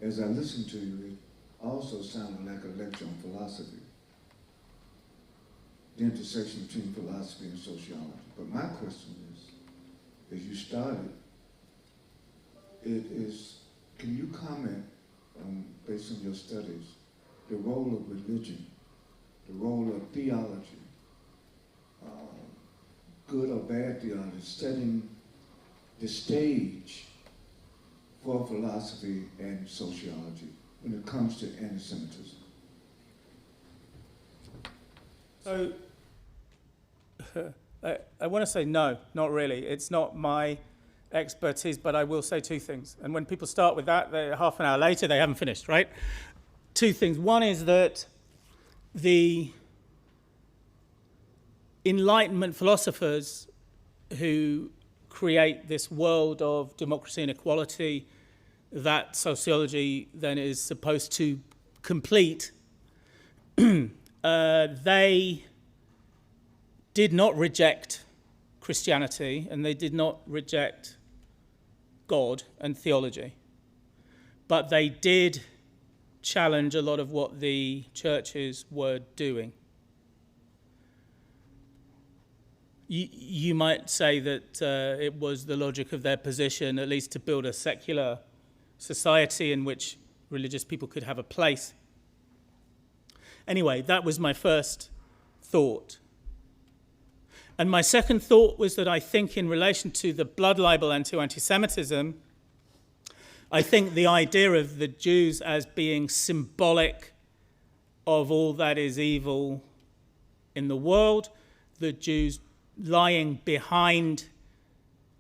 As I listened to you, it also sounded like a lecture on philosophy, the intersection between philosophy and sociology. But my question is, as you started, it is, can you comment on, based on your studies, the role of religion, the role of theology, good or bad theology, setting the stage for philosophy and sociology when it comes to anti-Semitism? So I want to say no, not really. It's not my expertise, but I will say two things. And when people start with that, half an hour later, they haven't finished, right? Two things. One is that the Enlightenment philosophers who create this world of democracy and equality that sociology then is supposed to complete, they did not reject Christianity and they did not reject God and theology, but they did challenge a lot of what the churches were doing. You might say that it was the logic of their position, at least to build a secular society in which religious people could have a place. Anyway, that was my first thought. And my second thought was that I think in relation to the blood libel and to anti-Semitism, I think the idea of the Jews as being symbolic of all that is evil in the world, the Jews lying behind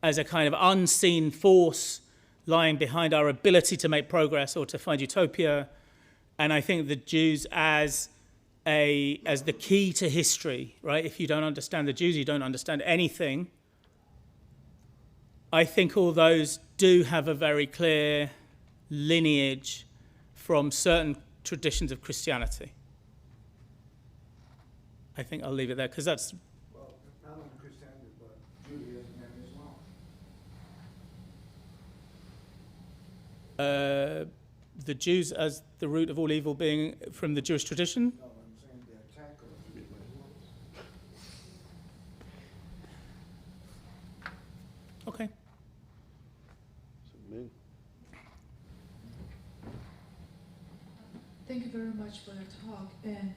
as a kind of unseen force, lying behind our ability to make progress or to find utopia. And I think the Jews as the key to history, right? If you don't understand the Jews, you don't understand anything. I think all those do have a very clear lineage from certain traditions of Christianity. I think I'll leave it there because that's... Well, not only Christianity, but Judaism and Islam. The Jews as the root of all evil being from the Jewish tradition. No, I'm saying the attack of Judaism. Okay. Ming. Thank you very much for the talk. And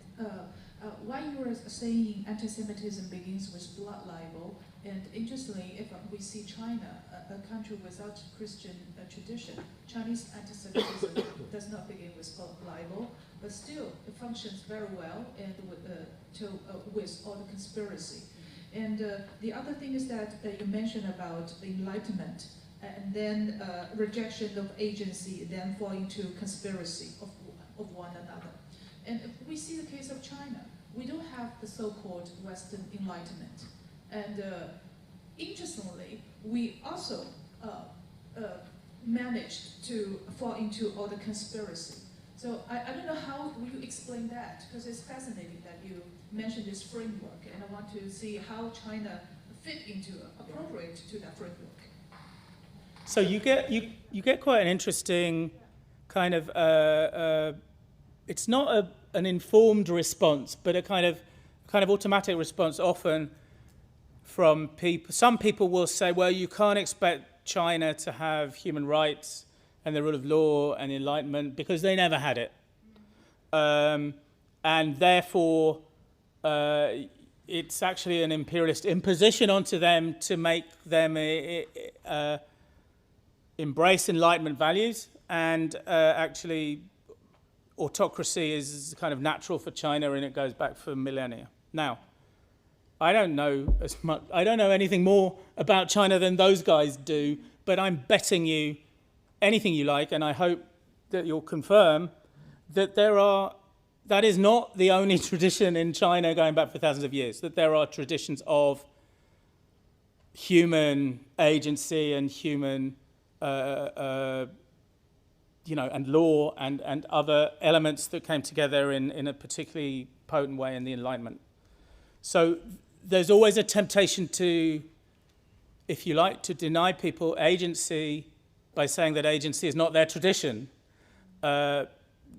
while you were saying anti-Semitism begins with blood libel, and interestingly, if we see China, a country without Christian tradition, Chinese anti-Semitism does not begin with blood libel, but still it functions very well and with all the conspiracy. And the other thing is that you mentioned about enlightenment, and then rejection of agency, then fall into conspiracy of one another. And if we see the case of China, we don't have the so-called Western Enlightenment. And interestingly, we also managed to fall into all the conspiracy. So I don't know how will you explain that, because it's fascinating that you mentioned this framework, and I want to see how China fit into, appropriate to that framework. So you get quite an interesting kind of it's not an informed response, but a kind of automatic response often from people. Some people will say, well, you can't expect China to have human rights and the rule of law and enlightenment because they never had it. And therefore, it's actually an imperialist imposition onto them to make them embrace Enlightenment values, and actually autocracy is kind of natural for China, and it goes back for millennia. Now, I don't know as much. I don't know anything more about China than those guys do, but I'm betting you anything you like, and I hope that you'll confirm that that is not the only tradition in China going back for thousands of years, that there are traditions of human agency and human, and law and other elements that came together in a particularly potent way in the Enlightenment. So there's always a temptation to, if you like, to deny people agency by saying that agency is not their tradition,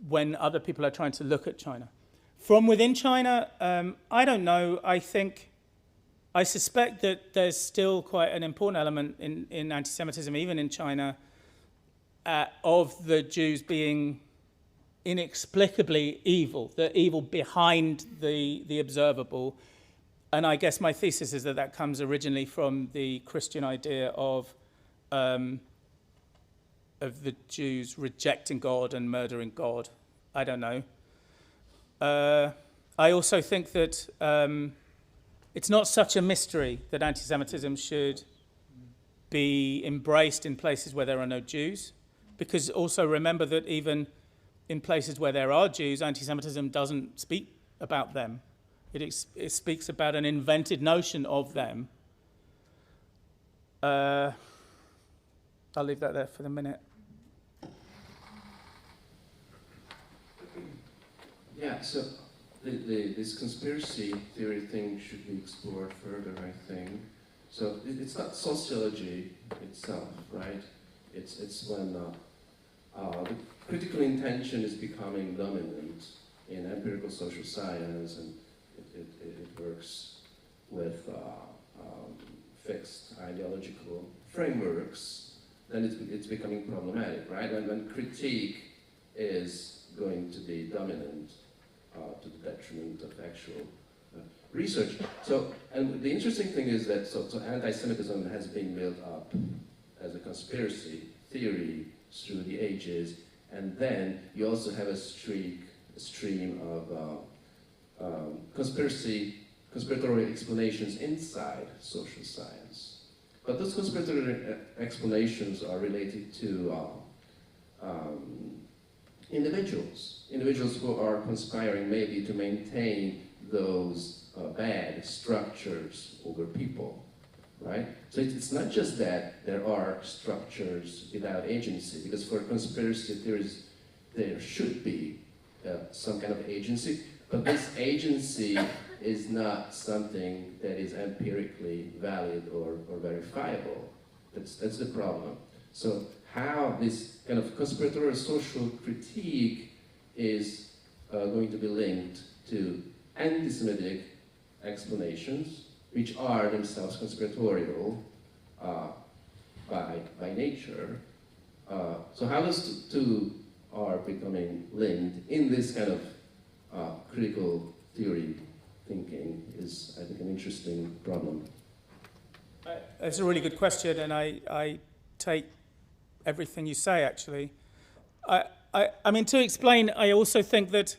when other people are trying to look at China. From within China, I don't know. I suspect that there's still quite an important element in anti-Semitism, even in China, of the Jews being inexplicably evil, the evil behind the observable. And I guess my thesis is that comes originally from the Christian idea of the Jews rejecting God and murdering God. I don't know. I also think that it's not such a mystery that anti-Semitism should be embraced in places where there are no Jews, because also remember that even in places where there are Jews, anti-Semitism doesn't speak about them. It speaks about an invented notion of them. I'll leave that there for the minute. Yeah, so this conspiracy theory thing should be explored further, I think. So it's not sociology itself, right? It's when the critical intention is becoming dominant in empirical social science, and it works with fixed ideological frameworks, then it's becoming problematic, right? And when critique is going to be dominant to the detriment of actual research. So, and the interesting thing is that so anti-Semitism has been built up as a conspiracy theory through the ages, and then you also have a stream of conspiratorial explanations inside social science. But those conspiratorial explanations are related to individuals who are conspiring maybe to maintain those bad structures over people, right? So it's not just that there are structures without agency, because for conspiracy theories there should be some kind of agency, but this agency is not something that is empirically valid or verifiable. That's the problem. So how this kind of conspiratorial social critique is going to be linked to anti-Semitic explanations, which are themselves conspiratorial by nature. So how those two are becoming linked in this kind of critical theory thinking is, I think, an interesting problem. It's a really good question, and I take everything you say, actually. I mean, to explain, I also think that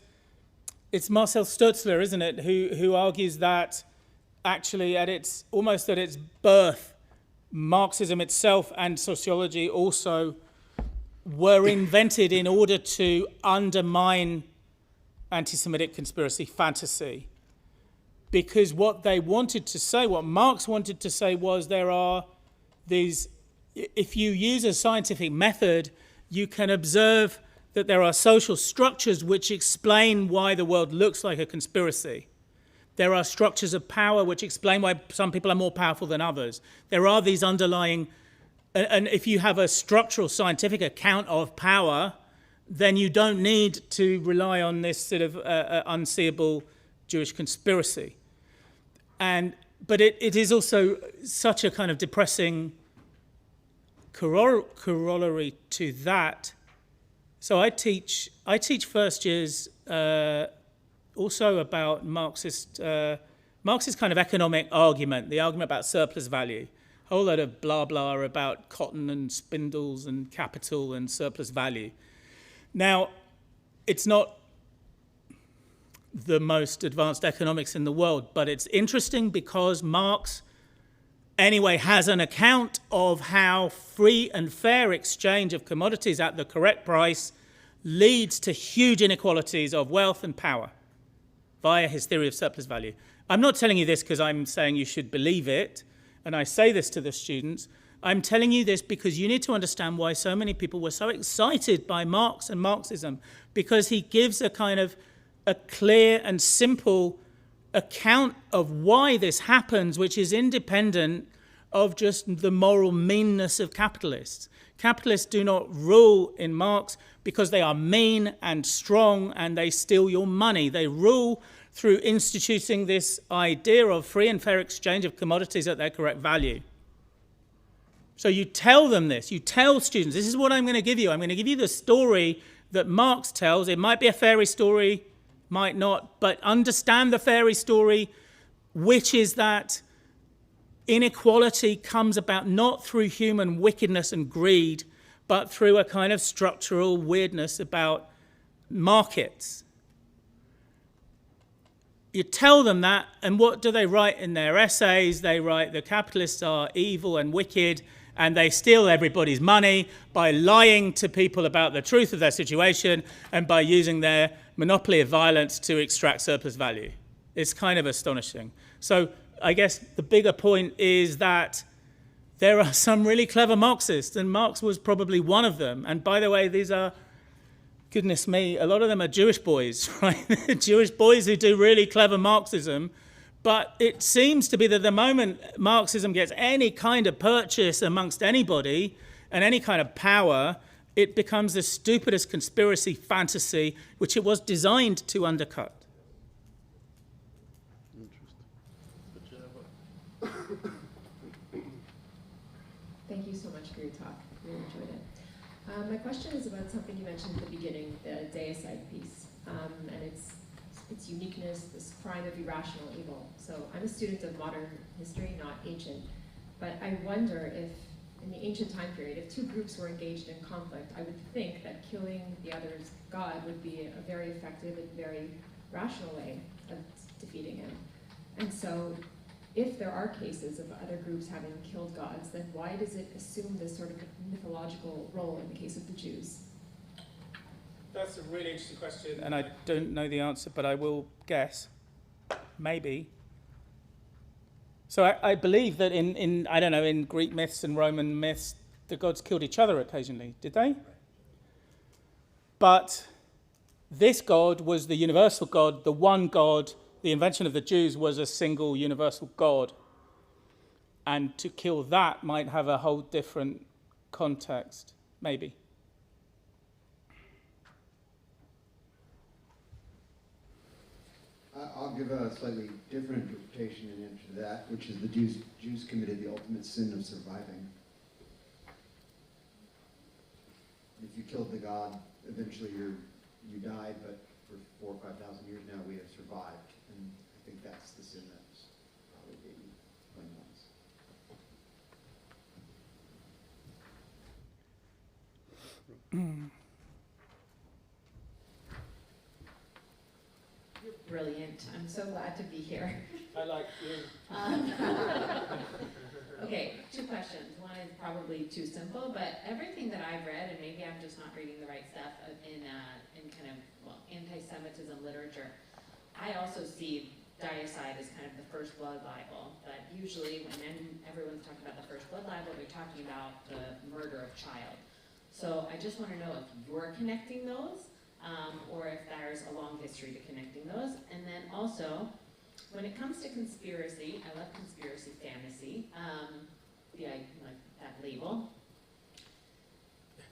it's Marcel Sturzler, isn't it, who argues that actually almost at its birth, Marxism itself and sociology also were invented in order to undermine anti-Semitic conspiracy fantasy. Because what they wanted to say, what Marx wanted to say was there are these, if you use a scientific method, you can observe that there are social structures which explain why the world looks like a conspiracy. There are structures of power which explain why some people are more powerful than others. There are these underlying, and if you have a structural scientific account of power, then you don't need to rely on this sort of unseeable Jewish conspiracy. But it is also such a kind of depressing corollary to that. So I teach first years also about Marxist kind of economic argument, the argument about surplus value. whole lot of blah blah about cotton and spindles and capital and surplus value. Now, it's not the most advanced economics in the world, but it's interesting because Marx, anyway, has an account of how free and fair exchange of commodities at the correct price leads to huge inequalities of wealth and power via his theory of surplus value. I'm not telling you this because I'm saying you should believe it, and I say this to the students. I'm telling you this because you need to understand why so many people were so excited by Marx and Marxism, because he gives a kind of a clear and simple account of why this happens, which is independent of just the moral meanness of capitalists. Capitalists do not rule in Marx because they are mean and strong and they steal your money. They rule through instituting this idea of free and fair exchange of commodities at their correct value. So you tell them this. You tell students, this is what I'm going to give you. I'm going to give you the story that Marx tells. It might be a fairy story, might not, but understand the fairy story, which is that inequality comes about not through human wickedness and greed, but through a kind of structural weirdness about markets. You tell them that, and what do they write in their essays? They write the capitalists are evil and wicked, and they steal everybody's money by lying to people about the truth of their situation and by using their monopoly of violence to extract surplus value. It's kind of astonishing. So I guess the bigger point is that there are some really clever Marxists, and Marx was probably one of them. And by the way, these are, goodness me, a lot of them are Jewish boys, right? Jewish boys who do really clever Marxism. But it seems to be that the moment Marxism gets any kind of purchase amongst anybody and any kind of power, it becomes the stupidest conspiracy fantasy which it was designed to undercut. Thank you so much for your talk. Really enjoyed it. My question is about something you mentioned at the beginning, the deicide piece, and its uniqueness, this crime of irrational evil. So I'm a student of modern history, not ancient, but I wonder if, in the ancient time period, if two groups were engaged in conflict, I would think that killing the other's god would be a very effective and very rational way of defeating him. And so, if there are cases of other groups having killed gods, then why does it assume this sort of mythological role in the case of the Jews? That's a really interesting question, and I don't know the answer, but I will guess. Maybe. So I believe that in Greek myths and Roman myths, the gods killed each other occasionally, did they? But this god was the universal god, the one god. The invention of the Jews was a single universal god. And to kill that might have a whole different context, maybe. I'll give a slightly different interpretation and answer to that, which is the Jews committed the ultimate sin of surviving. If you killed the god, eventually you died, but for 4,000 or 5,000 years now we have survived, and I think that's the sin that's probably being blamed on us. Brilliant. I'm so glad to be here. I like you. Okay, two questions. One is probably too simple, but everything that I've read, and maybe I'm just not reading the right stuff in kind of, anti-Semitism literature, I also see deicide as kind of the First Blood libel, but usually when everyone's talking about the First Blood libel, they're talking about the murder of child. So I just want to know if you're connecting those, or if there's a long history to connecting those. And then also, when it comes to conspiracy, I love conspiracy fantasy, like that label.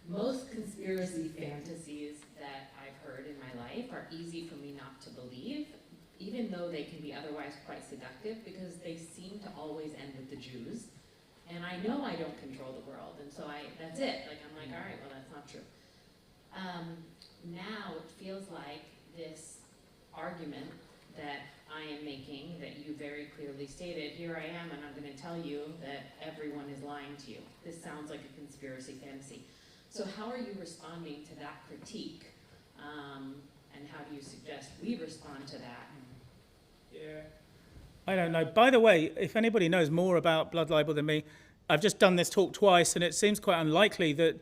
Most conspiracy fantasies that I've heard in my life are easy for me not to believe, even though they can be otherwise quite seductive, because they seem to always end with the Jews. And I know I don't control the world, and so that's it. Like, I'm like, all right, well, that's not true. Now it feels like this argument that I am making that you very clearly stated, here I am and I'm going to tell you that everyone is lying to you. This sounds like a conspiracy fantasy. So how are you responding to that critique? And how do you suggest we respond to that? Yeah. I don't know. By the way, if anybody knows more about blood libel than me, I've just done this talk twice, and it seems quite unlikely that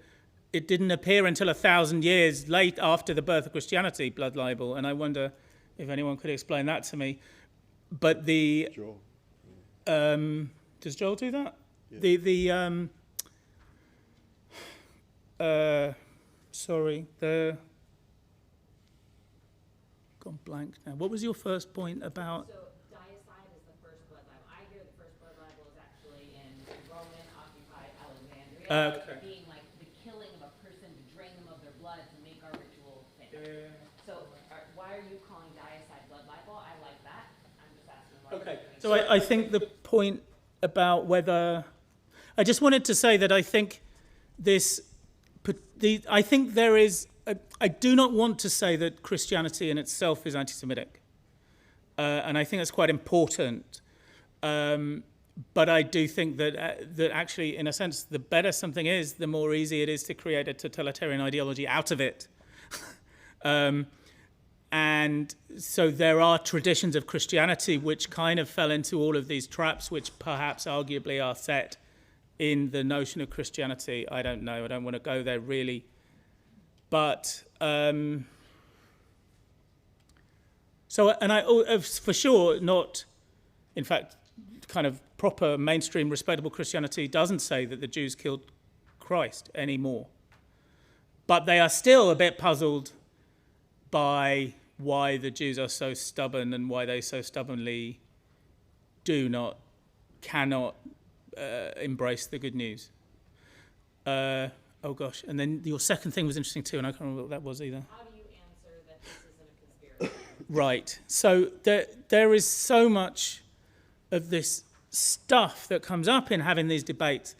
it didn't appear until 1,000 years late after the birth of Christianity, blood libel, and I wonder if anyone could explain that to me. But the Joel. does Joel do that? Yeah. Gone blank now. What was your first point about? So deicide is the first blood libel. I hear the first blood libel is actually in Roman-occupied Alexandria, Okay. being like the killing of a person to drain them of their blood to make our ritual thing. So why are you calling deicide blood libel? I like that. I'm just asking why. Okay. So I think the point about whether I just wanted to say that I think I think there is. I do not want to say that Christianity in itself is anti-Semitic, and I think that's quite important. But I do think that actually, in a sense, the better something is, the more easy it is to create a totalitarian ideology out of it. And so there are traditions of Christianity which kind of fell into all of these traps, which perhaps arguably are set in the notion of Christianity. I don't know. I don't want to go there really. But for sure not, in fact, kind of proper mainstream respectable Christianity doesn't say that the Jews killed Christ anymore. But they are still a bit puzzled by why the Jews are so stubborn and why they so stubbornly cannot embrace the good news. Oh gosh, and then your second thing was interesting too, and I can't remember what that was either. How do you answer that this isn't a conspiracy? Right, so there is so much of this stuff that comes up in having these debates.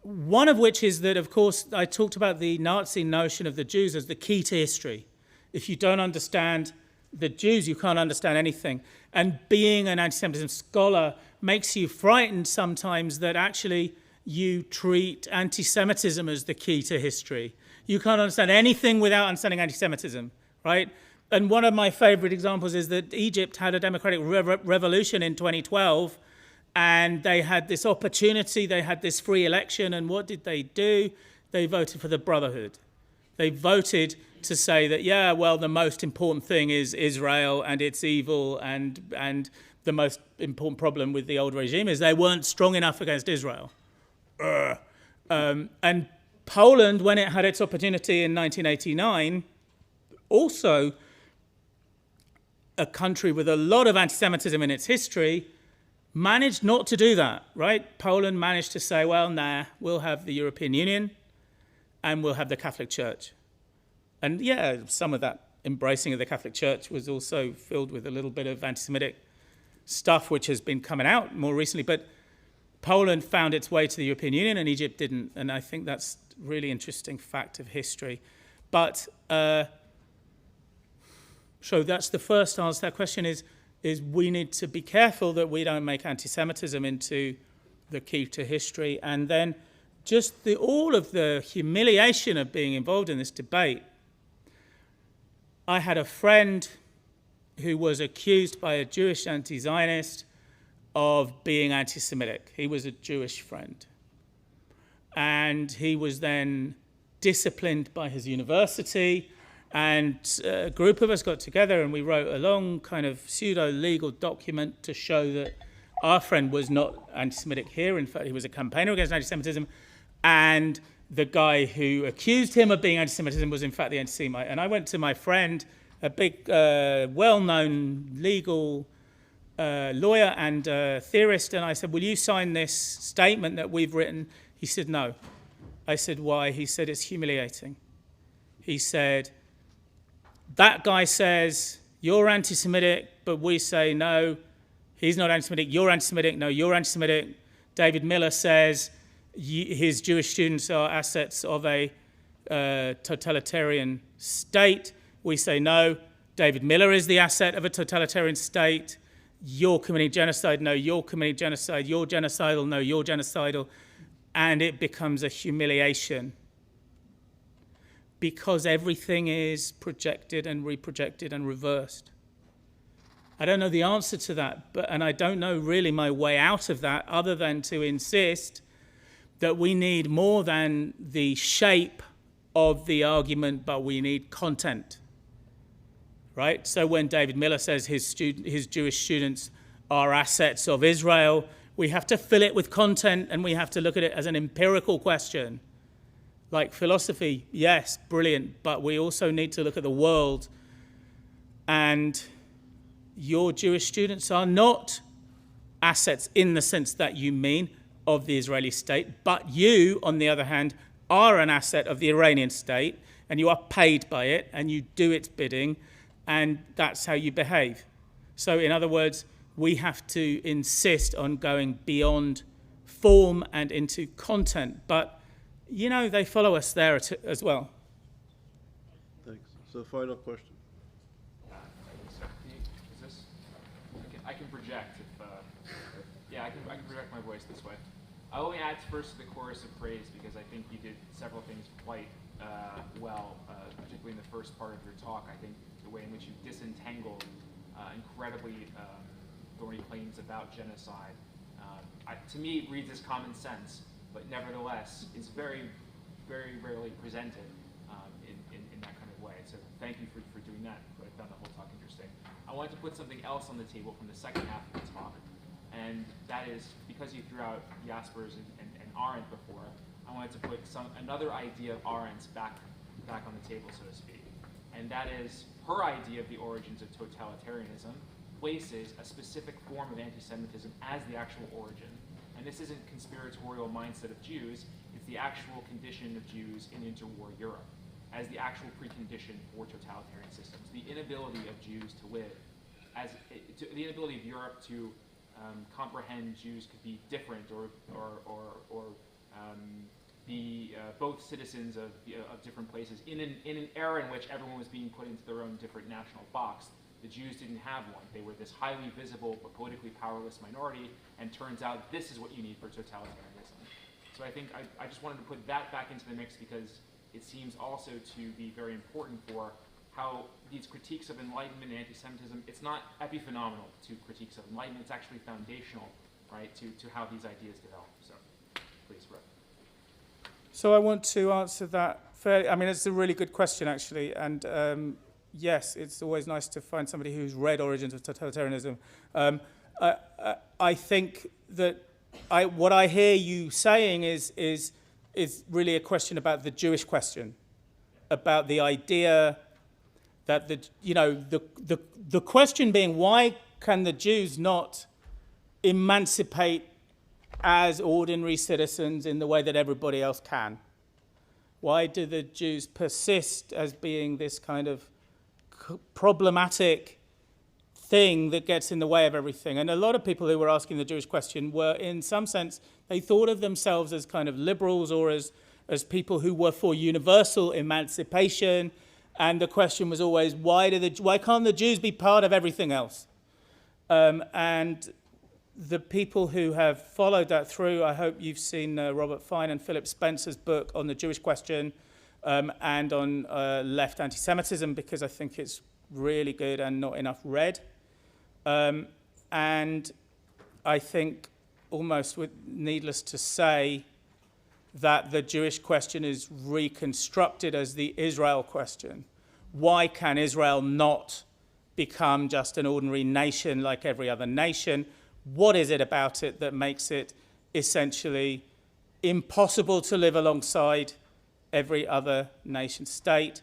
One of which is that, of course, I talked about the Nazi notion of the Jews as the key to history. If you don't understand the Jews, you can't understand anything. And being an anti-Semitism scholar makes you frightened sometimes that actually you treat anti-Semitism as the key to history. You can't understand anything without understanding anti-Semitism, right? And one of my favorite examples is that Egypt had a democratic revolution in 2012, and they had this opportunity, they had this free election, and what did they do? They voted for the Brotherhood. They voted to say that, yeah, well, the most important thing is Israel and it's evil, and the most important problem with the old regime is they weren't strong enough against Israel. And Poland, when it had its opportunity in 1989, also a country with a lot of anti-Semitism in its history, managed not to do that, right? Poland managed to say, well, nah, we'll have the European Union and we'll have the Catholic Church. And yeah, some of that embracing of the Catholic Church was also filled with a little bit of anti-Semitic stuff, which has been coming out more recently. But Poland found its way to the European Union and Egypt didn't. And I think that's a really interesting fact of history. But so that's the first answer to that question is we need to be careful that we don't make anti-Semitism into the key to history. And then just all of the humiliation of being involved in this debate. I had a friend who was accused by a Jewish anti-Zionist of being anti-Semitic. He was a Jewish friend. And he was then disciplined by his university, and a group of us got together and we wrote a long kind of pseudo-legal document to show that our friend was not anti-Semitic here. In fact, he was a campaigner against anti-Semitism, and the guy who accused him of being anti-Semitism was in fact the anti-Semite. And I went to my friend, a big, well-known legal lawyer and theorist, and I said, will you sign this statement that we've written? He said, no. I said, why? He said, it's humiliating. He said, that guy says, you're anti-Semitic, but we say, no, he's not anti-Semitic, you're anti-Semitic, no, you're anti-Semitic. David Miller says his Jewish students are assets of a totalitarian state. We say, no, David Miller is the asset of a totalitarian state. you're committing genocide, no, you're committing genocide, you're genocidal, no, you're genocidal, and it becomes a humiliation because everything is projected and reprojected and reversed. I don't know the answer to that, and I don't know really my way out of that other than to insist that we need more than the shape of the argument, but we need content, right? So when David Miller says his Jewish students are assets of Israel, we have to fill it with content, and we have to look at it as an empirical question. Like philosophy, yes, brilliant, but we also need to look at the world, and your Jewish students are not assets in the sense that you mean of the Israeli state, but you, on the other hand, are an asset of the Iranian state, and you are paid by it, and you do its bidding, and that's how you behave. So in other words, we have to insist on going beyond form and into content, but you know, they follow us there as well. Thanks. So final question. Is this? I can project if, yeah, I can project my voice this way. I only add first to the chorus of praise because I think you did several things quite well, particularly in the first part of your talk. I think the way in which you disentangled incredibly thorny claims about genocide, to me, it reads as common sense, but nevertheless, it's very, very rarely presented in that kind of way. So thank you for doing that. I found the whole talk interesting. I wanted to put something else on the table from the second half of the talk, and that is because you threw out Jaspers and Arendt before, I wanted to put another idea of Arendt's back on the table, so to speak. And that is her idea of the origins of totalitarianism places a specific form of anti-Semitism as the actual origin. And this isn't conspiratorial mindset of Jews, it's the actual condition of Jews in interwar Europe as the actual precondition for totalitarian systems. The inability of Jews to live, the inability of Europe to comprehend Jews could be different or be both citizens of different places in an era in which everyone was being put into their own different national box. The Jews didn't have one. They were this highly visible but politically powerless minority, and turns out this is what you need for totalitarianism. So I think I just wanted to put that back into the mix because it seems also to be very important for how these critiques of Enlightenment and anti-Semitism, it's not epiphenomenal to critiques of Enlightenment, it's actually foundational, right, to how these ideas develop. So please, Rob. So I want to answer that fairly. I mean, it's a really good question, actually, and yes, it's always nice to find somebody who's read Origins of Totalitarianism. I think that what I hear you saying is really a question about the Jewish question, about the idea that the question being, why can the Jews not emancipate as ordinary citizens in the way that everybody else can? Why do the Jews persist as being this kind of problematic thing that gets in the way of everything? And a lot of people who were asking the Jewish question were, in some sense, they thought of themselves as kind of liberals or as people who were for universal emancipation. And the question was always, why can't the Jews be part of everything else? And the people who have followed that through, I hope you've seen Robert Fine and Philip Spencer's book on the Jewish question and on left anti-Semitism, because I think it's really good and not enough read. And I think almost needless to say that the Jewish question is reconstructed as the Israel question. Why can Israel not become just an ordinary nation like every other nation? What is it about it that makes it essentially impossible to live alongside every other nation state?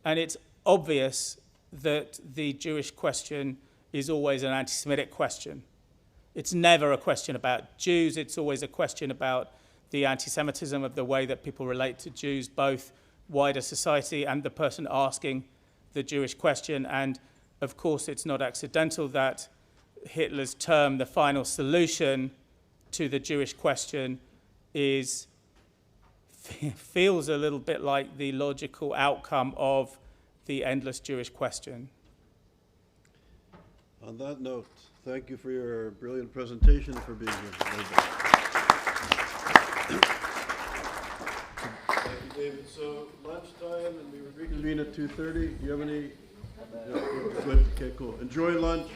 And it's obvious that the Jewish question is always an anti-Semitic question. It's never a question about Jews. It's always a question about the anti-Semitism of the way that people relate to Jews, both wider society and the person asking the Jewish question. And of course, it's not accidental that Hitler's term, the final solution to the Jewish question, feels a little bit like the logical outcome of the endless Jewish question. On that note, thank you for your brilliant presentation and for being here. Thank you, David. So lunchtime, and we reconvene at 2:30. Do you have any? Yeah, good. Okay, cool. Enjoy lunch.